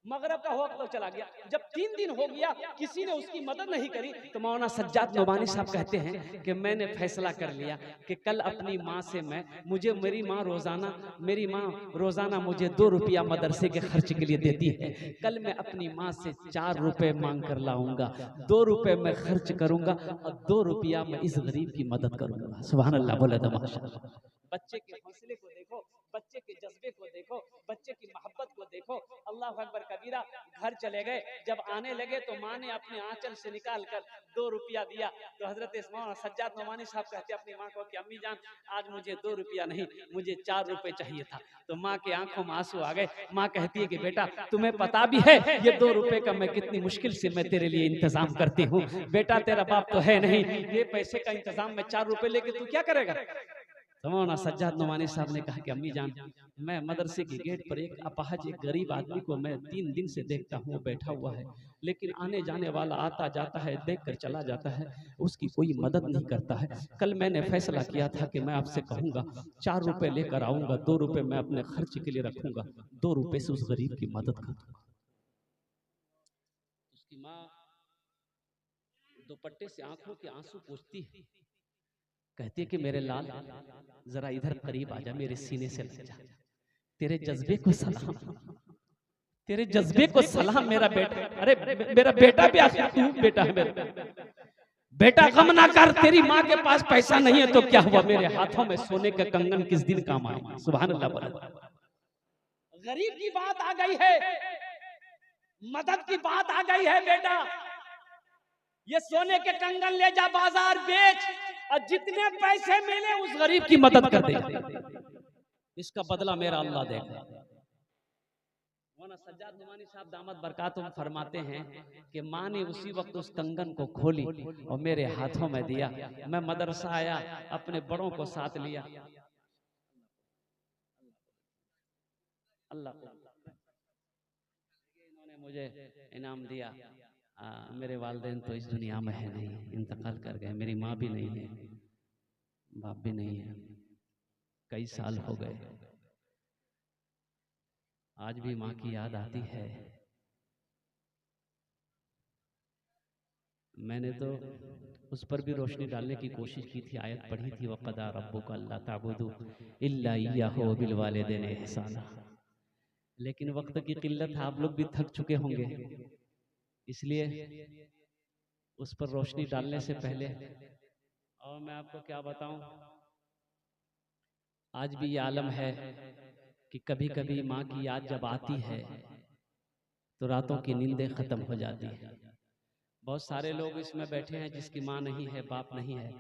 मगरब का वक्त तो चला गया। जब 3 दिन हो गया किसी ने उसकी मदद नहीं करी, तो मौलाना सज्जाद नोमानी साहब कहते हैं कि मैंने फैसला कर लिया कि कल अपनी माँ से मेरी माँ रोजाना मुझे 2 रुपया मदरसे के खर्च के लिए देती है, कल मैं अपनी माँ से 4 रुपए मांग कर लाऊंगा, 2 रुपए मैं खर्च करूंगा और 2 रुपया मैं इस गरीब की मदद करूंगा। सुभान अल्लाह, बोले तो माशाअल्लाह। बच्चे के हौसले को देखो, बच्चे के जज्बे को देखो, बच्चे की मोहब्बत को देखो। अल्लाह अकबर कबीरा। घर चले गए, जब आने लगे तो माँ ने अपने आंचल से निकाल कर 2 रुपया दिया। तो हजरत सज्जाद नोमानी साहब कहते अपनी माँ को कि अम्मी जान, आज मुझे 2 रुपया नहीं, मुझे 4 रुपए चाहिए था। तो माँ के आंखों में आंसू आ गए। माँ कहती है कि बेटा तुम्हें पता भी है ये 2 रुपए का मैं कितनी मुश्किल से मैं तेरे लिए इंतजाम करती हूँ। बेटा तेरा बाप तो है नहीं, ये पैसे का इंतजाम मैं 4 रुपए लेके तू क्या करेगा। तो मौलाना सज्जाद नोमानी साहब ने कहा कि अम्मी जान, मैं मदरसे के गेट पर एक अपाहज, एक गरीब आदमी को मैं 3 दिन से देखता हूँ, वो बैठा हुआ है, लेकिन आने जाने वाला आता जाता है, देख कर चला जाता है, उसकी कोई मदद नहीं करता है। कल मैंने फैसला किया था कि मैं आपसे कहूँगा 4 रुपए लेकर आऊँगा, 2 रुपए मैं अपने खर्च के लिए रखूँगा, 2 रुपए से उस गरीब की मदद कर दूँगा। उसकी माँ दुपट्टे से आंखों के आंसू पोंछती है, कहती है कि मेरे लाल जरा इधर करीब आ जा, मेरे सीने से लग जा, तेरे जज्बे को सलाम। तेरे जज्बे को सलाम मेरा बेटा। अरे मेरा बेटा भी आखिर तू बेटा है मेरा। बेटा गम ना कर, तेरी माँ के पास पैसा नहीं है तो क्या हुआ, मेरे हाथों में सोने का कंगन किस दिन काम आएगा। सुभान अल्लाह बोला। गरीब की बात आ गई है, मदद की बात आ गई है। बेटा ये सोने के कंगन ले जा बाजार बेच, और जितने पैसे मिले उस गरीब की मदद कर दे, इसका बदला मेरा अल्लाह देगा। मौलाना सज्जाद नुमानी साहब दामद बरकातुहुम फरमाते हैं कि माँ ने उसी वक्त उस कंगन को खोली और मेरे हाथों में दिया। मैं मदरसा आया, अपने बड़ों को साथ लिया। अल्लाह इन्होंने मुझे इनाम दिया। मेरे वालिदैन तो इस दुनिया में है नहीं, इंतकाल कर गए। मेरी माँ भी नहीं है, बाप भी नहीं है, कई साल हो गए। आज भी माँ की याद आती है। मैंने तो उस पर भी रोशनी डालने की कोशिश की थी, आयत पढ़ी थी, वक़दा रब्बुका अल्ला ताबुदू इल्ला इय्याहु व बिल वालिदैनि इहसाना। लेकिन वक्त की किल्लत है, आप लोग भी थक चुके होंगे, इसलिए उस पर रोशनी डालने से पहले, और मैं आपको क्या बताऊं, आज भी ये आलम है कि कभी कभी माँ की याद जब आती है तो रातों की नींदें खत्म हो जाती है। बहुत सारे लोग इसमें बैठे हैं जिसकी माँ नहीं है, बाप नहीं है,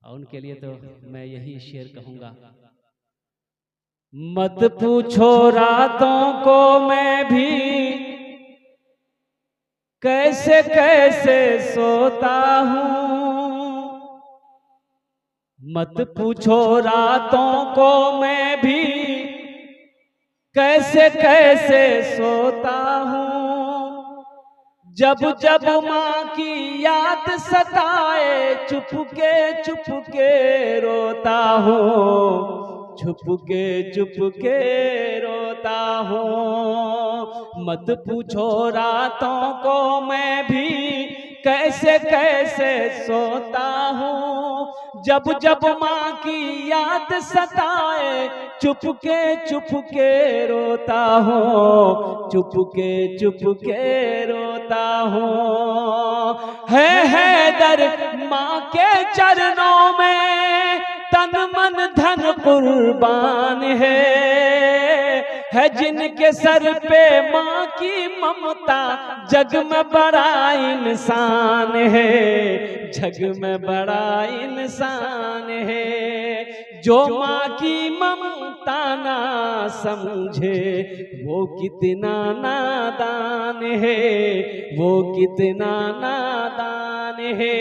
और उनके लिए तो मैं यही शेर कहूंगा, मत पूछो रातों को मैं भी कैसे कैसे सोता हूँ, मत पूछो रातों को मैं भी कैसे कैसे सोता हूँ, जब जब माँ की याद सताए चुपके रोता हूँ, चुपके रोता हूँ। मत पूछो रातों को मैं भी कैसे कैसे सोता हूँ, जब जब माँ की याद सताए चुपके रोता हूँ, चुपके रोता हूँ। है दर माँ के चरणों में तन मन धन कुर्बान है जिनके सर पे माँ की ममता जग में बड़ा इंसान है, जग में बड़ा इंसान है। जो माँ की ममता ना समझे वो कितना नादान है, वो कितना नादान है।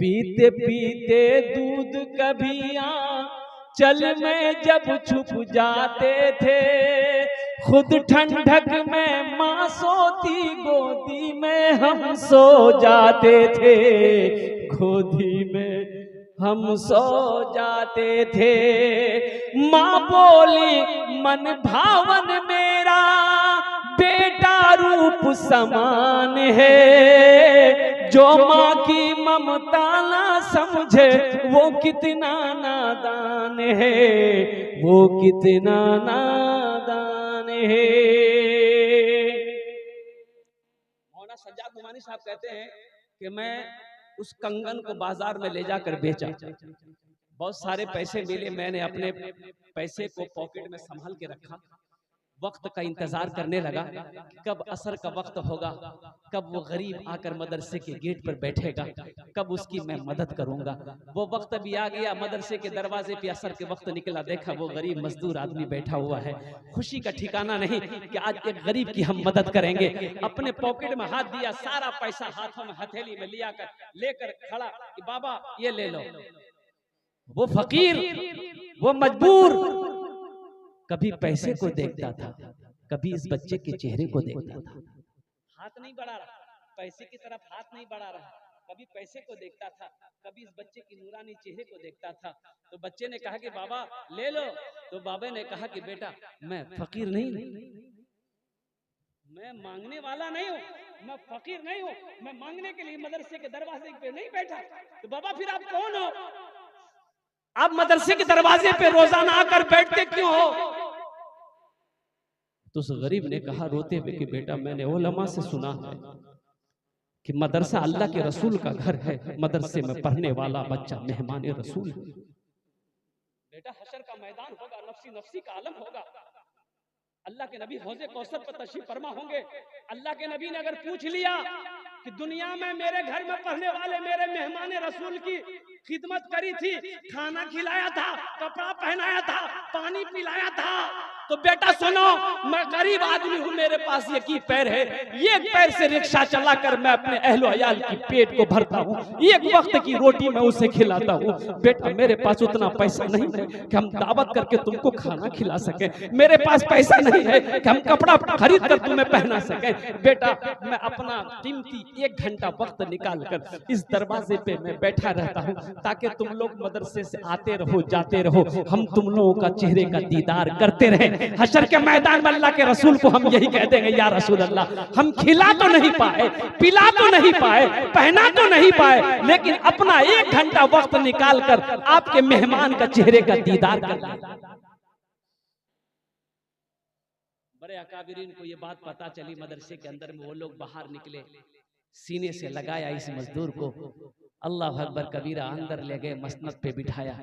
पीते पीते दूध कभी चल में जब छुप जाते थे, खुद ठंडक में माँ सोती गोदी में हम सो जाते थे, गोदी में हम सो जाते थे। माँ बोली मन भावन मेरा बेटा रूप समान है, जो माँ की ममता ना समझे वो कितना नादान है, वो कितना नादान है। मौलाना सज्जाद नुमानी साहब कहते हैं कि मैं उस कंगन को बाजार में ले जाकर बेचा, बहुत सारे पैसे मिले, मैंने अपने पैसे को पॉकेट में संभाल के रखा, वक्त का इंतजार करने लगा कब असर का वक्त होगा, कब वो गरीब आकर मदरसे के गेट पर बैठेगा, कब उसकी मैं मदद करूंगा। वो वक्त भी आ गया, मदरसे के दरवाजे पे असर के वक्त निकला, देखा वो गरीब मजदूर आदमी बैठा हुआ है, खुशी का ठिकाना नहीं कि आज एक गरीब की हम मदद करेंगे। अपने पॉकेट में हाथ दिया, सारा पैसा हाथों में हथेली में लिया कर लेकर खड़ा कि बाबा ये ले लो। वो फकीर, वो मजबूर कभी पैसे को देखता था, कभी इस बच्चे के चेहरे को देखता था, हाथ नहीं बढ़ा रहा, पैसे की तरफ हाथ नहीं बढ़ा रहा, कभी पैसे को देखता था, कभी इस बच्चे की नूरानी चेहरे को देखता था। तो बच्चे ने कहा कि बाबा ले लो, तो बाबा ने कहा कि बेटा मैं फकीर नहीं, मैं मांगने वाला नहीं हूँ, मैं फकीर नहीं हूँ, मैं मांगने के लिए मदरसे के दरवाजे पे नहीं बैठा। तो बाबा फिर आप कौन हो? आप मदरसे के दरवाजे पे रोजाना आकर बैठते क्यों हो? तो उस गरीब ने कहा रोते हुए कि बेटा मैंने उलमा से सुना है कि मदरसा अल्लाह के रसूल का घर है, मदरसे में पढ़ने वाला बच्चा मेहमान रसूल है। बेटा हशर का मैदान होगा, नफ्सी नफ्सी का आलम होगा, अल्लाह के नबी हौज़े कौसर पर तशरीफ फरमा होंगे। अल्लाह के नबी ने अगर पूछ लिया कि दुनिया में मेरे घर में पढ़ने वाले मेरे मेहमान रसूल की खिदमत करी थी, खाना खिलाया था, कपड़ा पहनाया था, पानी पिलाया था, तो बेटा सुनो, मैं गरीब आदमी हूँ, मेरे पास एक ही पैर है, एक पैर से रिक्शा चलाकर मैं अपने अहलो अयाल की पेट को भरता हूँ, एक वक्त की रोटी मैं उसे खिलाता हूँ। बेटा मेरे पास उतना पैसा नहीं है कि हम दावत करके तुमको खाना खिला सके, मेरे पास पैसा नहीं है कि हम कपड़ा खरीद कर तुम्हें पहना सके। बेटा मैं अपना कीमती 1 घंटा वक्त निकाल कर इस दरवाजे पे मैं बैठा रहता हूँ ताकि तुम लोग मदरसे से आते रहो जाते रहो, हम तुम लोगों का चेहरे का दीदार करते रहे। हशर के मैदान में अल्लाह के रसूल को हम यही कह देंगे, या रसूल अल्लाह, हम खिला तो नहीं पाए, पिला तो नहीं पाए, पहना तो नहीं पाए, लेकिन अपना 1 घंटा वक्त निकाल कर आपके मेहमान का चेहरे का दीदार कर लिया। बड़े अकाबिरीन को ये बात पता चली मदरसे के अंदर में, वो लोग बाहर निकले, सीने से लगाया इस मजदूर को, अल्लाह अकबर कबीरा, अंदर ले गए, मसनद पे बिठाया,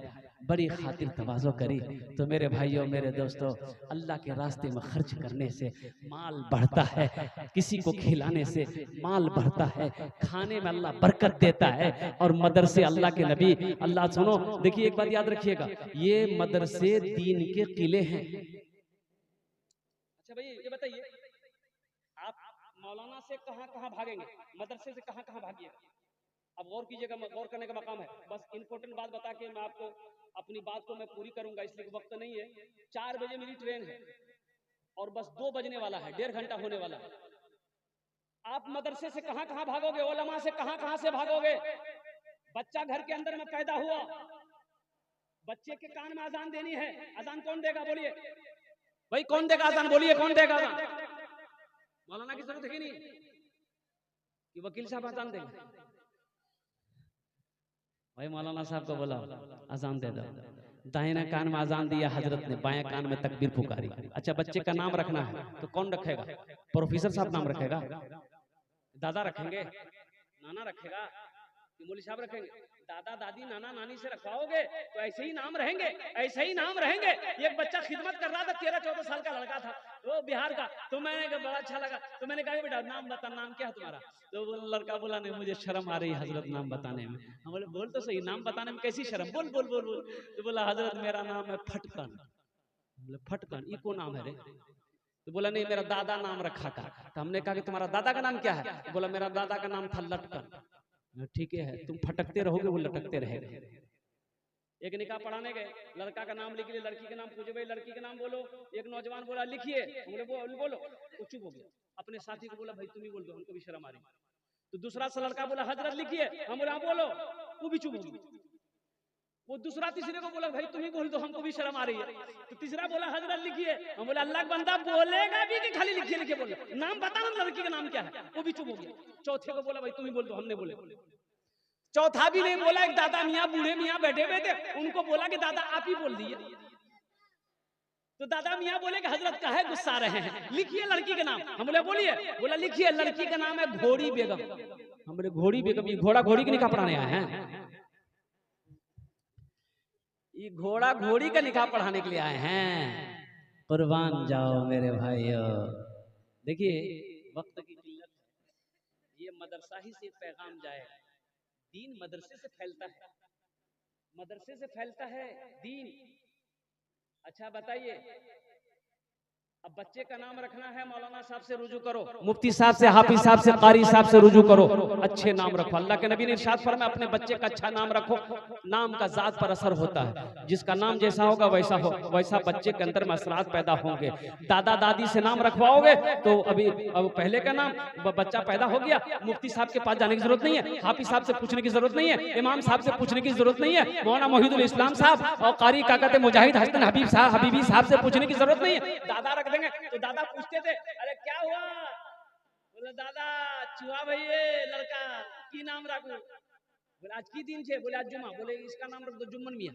बड़ी खातिर तवाज़ो करी। तो मेरे भाइयों मेरे दोस्तों, अल्लाह के रास्ते में खर्च करने से माल बढ़ता है, किसी को खिलाने से माल बढ़ता है, खाने में अल्लाह बरकत देता है। और मदरसे अल्लाह के नबी, अल्लाह सुनो, देखिए एक बात याद रखिएगा, ये मदरसे दीन के किले हैं। अच्छा भाई ये बताइए, आप मौलाना से कहां कहां भागेंगे, मदरसे से कहां कहां भागिएगा? अब गौर कीजिएगा, गौर करने का मकाम है। बस इंपॉर्टेंट बात बता के मैं आपको अपनी बात को मैं पूरी करूंगा, इसलिए वक्त नहीं है। 4 बजे मेरी ट्रेन है और बस 2 बजने वाला है, 1.5 घंटा होने वाला है। आप मदरसे से कहां कहां भागोगे, उलमा से कहां कहां से भागोगे? बच्चा घर के अंदर में पैदा हुआ, बच्चे के कान में अजान देनी है, अजान कौन देगा बोलिए भाई, कौन देगा अजान बोलिए, कौन देगा अजान? मौलाना की जरूरत है नहीं कि वकील साहब अजान देंगे? भाई मौलाना साहब को बोला अजान दे दो। दाहिने कान में अजान दिया हजरत ने, बाएं कान में तकबीर पुकारी। अच्छा बच्चे का नाम रखना है तो कौन रखेगा? प्रोफेसर साहब नाम रखेगा, दादा रखेंगे, नाना रखेगा, मौलवी साहब रखेंगे? दादा दादी नाना नानी से रखवाओगे तो ऐसे ही नाम रहेंगे, ऐसे ही नाम रहेंगे। एक बच्चा खिदमत कर रहा था, 13-14 साल का लड़का था, वो बिहार का, तो मैंने कहा बड़ा अच्छा लगा, तो मैंने कहा बेटा नाम बता, नाम क्या है तुम्हारा? तो वो लड़का बोला नहीं मुझे शर्म आ रही है हजरत नाम बताने में। हम बोले बोल तो सही, नाम बताने में कैसी शर्म, बोल बोल बोल बोल। तो बोला हजरत मेरा नाम है फटकन। बोले फटकन ये कौन नाम है रे? तो बोला नहीं मेरा दादा नाम रखा था। तो हमने कहा कि तुम्हारा दादा का नाम क्या है? बोला मेरा दादा का नाम था लटकन। ठीक है, तुम फटकते रहोगे वो लटकते रहेगा। एक निकाह पढ़ाने गए, लड़का का नाम लिख लिए, लड़की का नाम पूछे भाई लड़की का नाम बोलो। एक नौजवान बोला लिखिए, बोलो, वो चुप हो गया। अपने साथी को बोला भाई तुम ही बोल दो, हमको भी शर्म आ रही। तो दूसरा सा लड़का बोला हजरत लिखिए, हम बोला बोलो, वो भी चुप हो गया। वो दूसरा तीसरे को बोला भाई तुम ही बोल दो, हमको भी शर्म आ रही है। तो तीसरा बोला हजरत लिखिए, हम बोला अल्लाह का बंदा बोलेगा भी कि खाली लिखिए लिखिए बोलो, नाम बताना लड़की का नाम क्या है? वो भी चुप हो गया। चौथे को बोला भाई तुम ही बोल दो, हमने बोले। चौथा भी नहीं बोला। एक दादा मियाँ बूढ़े मियाँ बैठे हुए थे, उनको बोला कि दादा आप ही बोल दिए। तो दादा मियाँ बोले कि हजरत काहे गुस्सा रहे हैं, लिखिए लड़की का नाम। हम बोले बोलिए, बोला लिखिए लड़की का नाम है घोड़ी बेगम। हम बोले घोड़ी बेगम, ये घोड़ा घोड़ी के निकाह पढ़ाने आए हैं? ये घोड़ा घोड़ी का निकाह पढ़ाने के लिए आए हैं? कुर्बान जाओ मेरे भाइयों। देखिए वक्त की किल्लत है, ये मदरसा ही से पैगाम जाएगा। दीन मदरसे से फैलता है, मदरसे से फैलता है दीन। अच्छा बताइए, अब बच्चे का नाम रखना है, मौलाना साहब से रुजू करो, मुफ्ती साहब से, हाफिज साहब से, कारी साहब से रुजू करो, अच्छे नाम रखो। अल्लाह के नबी ने इरशाद फरमाया अपने बच्चे का अच्छा नाम रखो। नाम का जात पर असर होता है, जिसका नाम जैसा होगा वैसा वैसा बच्चे के अंदर में असरात पैदा होंगे। दादा दादी से नाम रखवाओगे तो अब पहले का नाम, बच्चा पैदा हो गया, मुफ्ती साहब के पास जाने की जरूरत नहीं है, हाफिज साहब से पूछने की जरूरत नहीं है, इमाम साहब से पूछने की जरूरत नहीं है, मौलाना मोहिदुल इस्लाम साहब और कारी काकत मुजाहिद हसन हबीबी साहब से पूछने की जरूरत नहीं है। दादा रख देंगे तो दादा पूछते थे अरे क्या हुआ? बोले दादा चुहा भैया लड़का की नाम रखू? बोले आज की दिन छे? बोले आज जुमा। बोले इसका नाम रख दो जुम्मन मियां।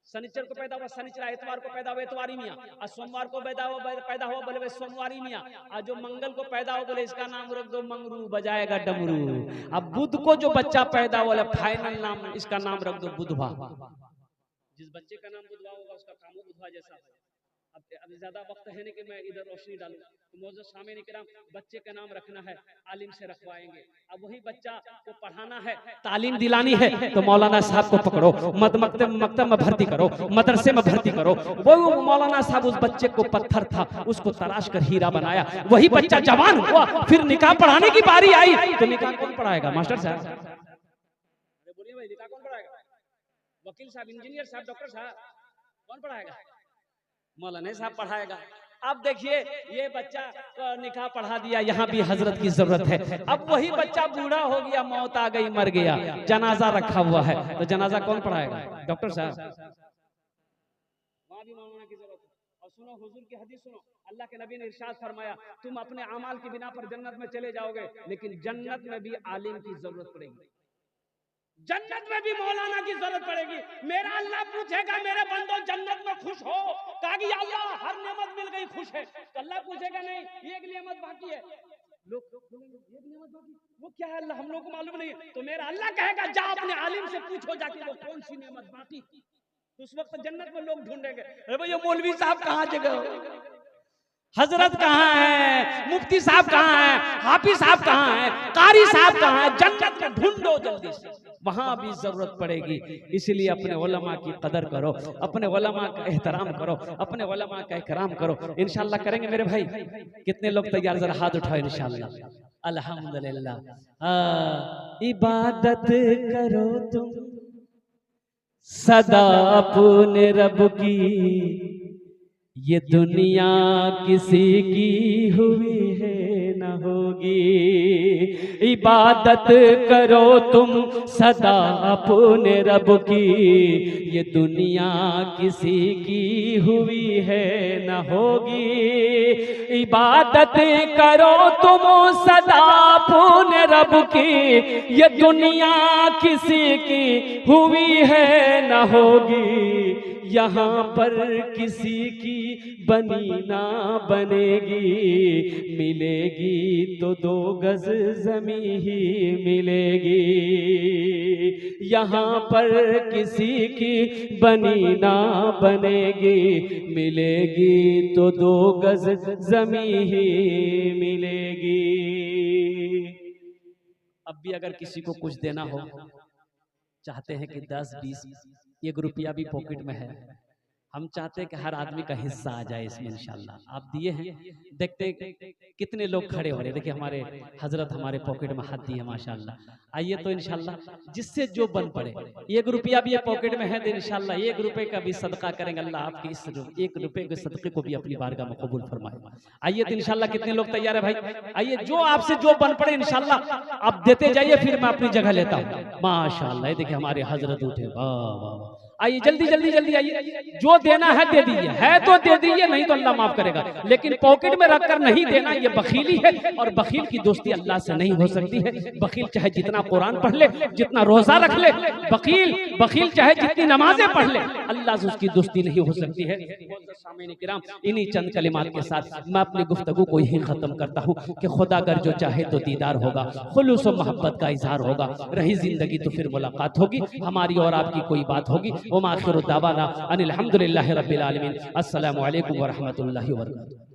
शनिचर को पैदा हुआ शनिचरा, एतवार को पैदा हुआ एतवारी मियाँ, और सोमवार को पैदा हुआ बोले सोमवारी मियाँ, और जो मंगल को पैदा हो बोले इसका नाम रख दो मंगरू, बजाएगा डमरू। अब बुध को जो बच्चा पैदा हुआ फाइनल नाम इसका नाम रख दो बुधवा। जिस बच्चे का नाम बुधवा होगा उसका काम हो बुधवा जैसा। अब ज्यादा वक्त है नहीं कि मैं इधर रोशनी डालूं, तो मौजूद सामने निकराम बच्चे का नाम रखना है, आलिम से रखवाएंगे। अब वही बच्चा को पढ़ाना है, तालीम दिलानी है, तो मौलाना साहब को पकड़ो, मकतब में भर्ती करो, मदरसे में भर्ती करो। वो मौलाना साहब उस बच्चे को पत्थर था उसको तराश कर हीरा बनाया, वही बच्चा जवान हुआ, फिर निकाह पढ़ाने की बारी आई, तो निकाह कौन पढ़ाएगा? मास्टर साहब बोलिए भाई, निकाह कौन पढ़ाएगा? वकील साहब, इंजीनियर साहब, डॉक्टर साहब, कौन पढ़ाएगा? मौलाना साहब पढ़ाएगा। अब देखिए ये बच्चा निकाह पढ़ा दिया, यहाँ भी हजरत की जरूरत है। अब वही बच्चा बूढ़ा हो गया, मौत आ गई, मर गया, जनाजा रखा हुआ है, तो जनाजा कौन पढ़ाएगा? डॉक्टर साहब। वहाँ भी मौलाना की जरूरत है। और सुनो हुजूर की हदीस सुनो, अल्लाह के नबी ने इरशाद फरमाया, तुम अपने अमाल की बिना पर जन्नत में चले जाओगे, लेकिन जन्नत में भी आलिम की जरूरत पड़ेगी, जन्नत में भी मौलाना की जरूरत पड़ेगी। मेरा अल्लाह पूछेगा मेरे बंदो जन्नत में खुश हो? कहा कि अल्लाह हर नेमत मिल गई, खुश है। तो अल्लाह पूछेगा नहीं, एक नेमत बाकी है। लोग एक नेमत बाकी, वो क्या है अल्लाह हम लोग को मालूम नहीं है। तो मेरा अल्लाह कहेगा जा अपने आलिम से पूछो जाके वो कौन सी नेमत बाकी। तो उस वक्त जन्नत में लोग ढूंढेंगे, अरे भैया मौलवी साहब कहाँ जगह, हजरत कहाँ है, मुफ्ती साहब कहाँ है, हाफिज साहब कहाँ है, कारी साहब कहाँ है? जन्नत में ढूंढो जल्दी से, वहां भी जरूरत पड़ेगी। इसलिए अपने उलमा की कदर करो, अपने उलमा का एहतराम करो, अपने उलमा का इकराम करो। इंशाल्लाह करेंगे मेरे भाई। कितने लोग तैयार? जरा हाथ उठाओ। इंशाल्लाह अल्हम्दुलिल्लाह। इबादत करो तुम सदा अपने रब की, ये दुनिया किसी की हुई है न होगी। इबादत करो तुम सदा अपने रब की, ये दुनिया किसी की हुई है न होगी। इबादत करो तुम सदा अपने रब की, ये दुनिया किसी की हुई है न होगी। यहाँ पर किसी की बनी ना बनेगी, मिलेगी तो 2 गज जमीन ही मिलेगी। यहाँ पर किसी की बनी ना बनेगी, मिलेगी तो 2 गज जमीन ही मिलेगी। अब भी अगर किसी को कुछ देना हो, चाहते हैं कि 10-20 1 रुपया भी पॉकेट में है, हम चाहते हैं कि हर आदमी का हिस्सा आ जाए इसमें। इंशाल्लाह आप दिए हैं, देखते कितने लोग खड़े हो रहे। देखिए हमारे हजरत हमारे पॉकेट में हाथ दिए माशाल्लाह। आइए तो इंशाल्लाह जिससे जो बन पड़े, 1 रुपया भी पॉकेट में है तो इंशाल्लाह 1 रुपए का भी सदका करेंगे। अल्लाह आपके इस 1 रुपए के सदके को भी अपनी बारगाह में कबूल फरमाए। आइए तो इंशाल्लाह कितने लोग तैयार है भाई? आइए जो आपसे जो बन पड़े इंशाल्लाह आप देते जाइए, फिर मैं अपनी जगह लेता हूँ। माशाल्लाह देखिए हमारे हजरत उठे, वाह वाह। आइए जल्दी जल्दी जल्दी आइए, जो देना है दे दीजिए, है तो दे दीजिए, नहीं तो अल्लाह माफ करेगा। लेकिन पॉकेट में रखकर नहीं देना, ये बखीली है, और बखील की दोस्ती अल्लाह से नहीं हो सकती है। बखील चाहे जितना कुरान पढ़ ले, जितना रोजा रख ले, बखील चाहे जितनी नमाजें पढ़ ले, अल्लाह से उसकी दोस्ती नहीं हो सकती है। इन्हीं चंद कलिमात के साथ मैं अपनी गुफ्तगू को यही खत्म करता हूँ कि खुदा अगर जो चाहे तो दीदार होगा, खुलूस और मोहब्बत का इजहार होगा, रही जिंदगी तो फिर मुलाकात होगी, हमारी और आपकी कोई बात होगी। व आखिरु दावाना अनिल हम्दुलिल्लाहि रब्बिल आलमीन। अस्सलामु अलैकुम व रहमतुल्लाहि व बरकातुहू।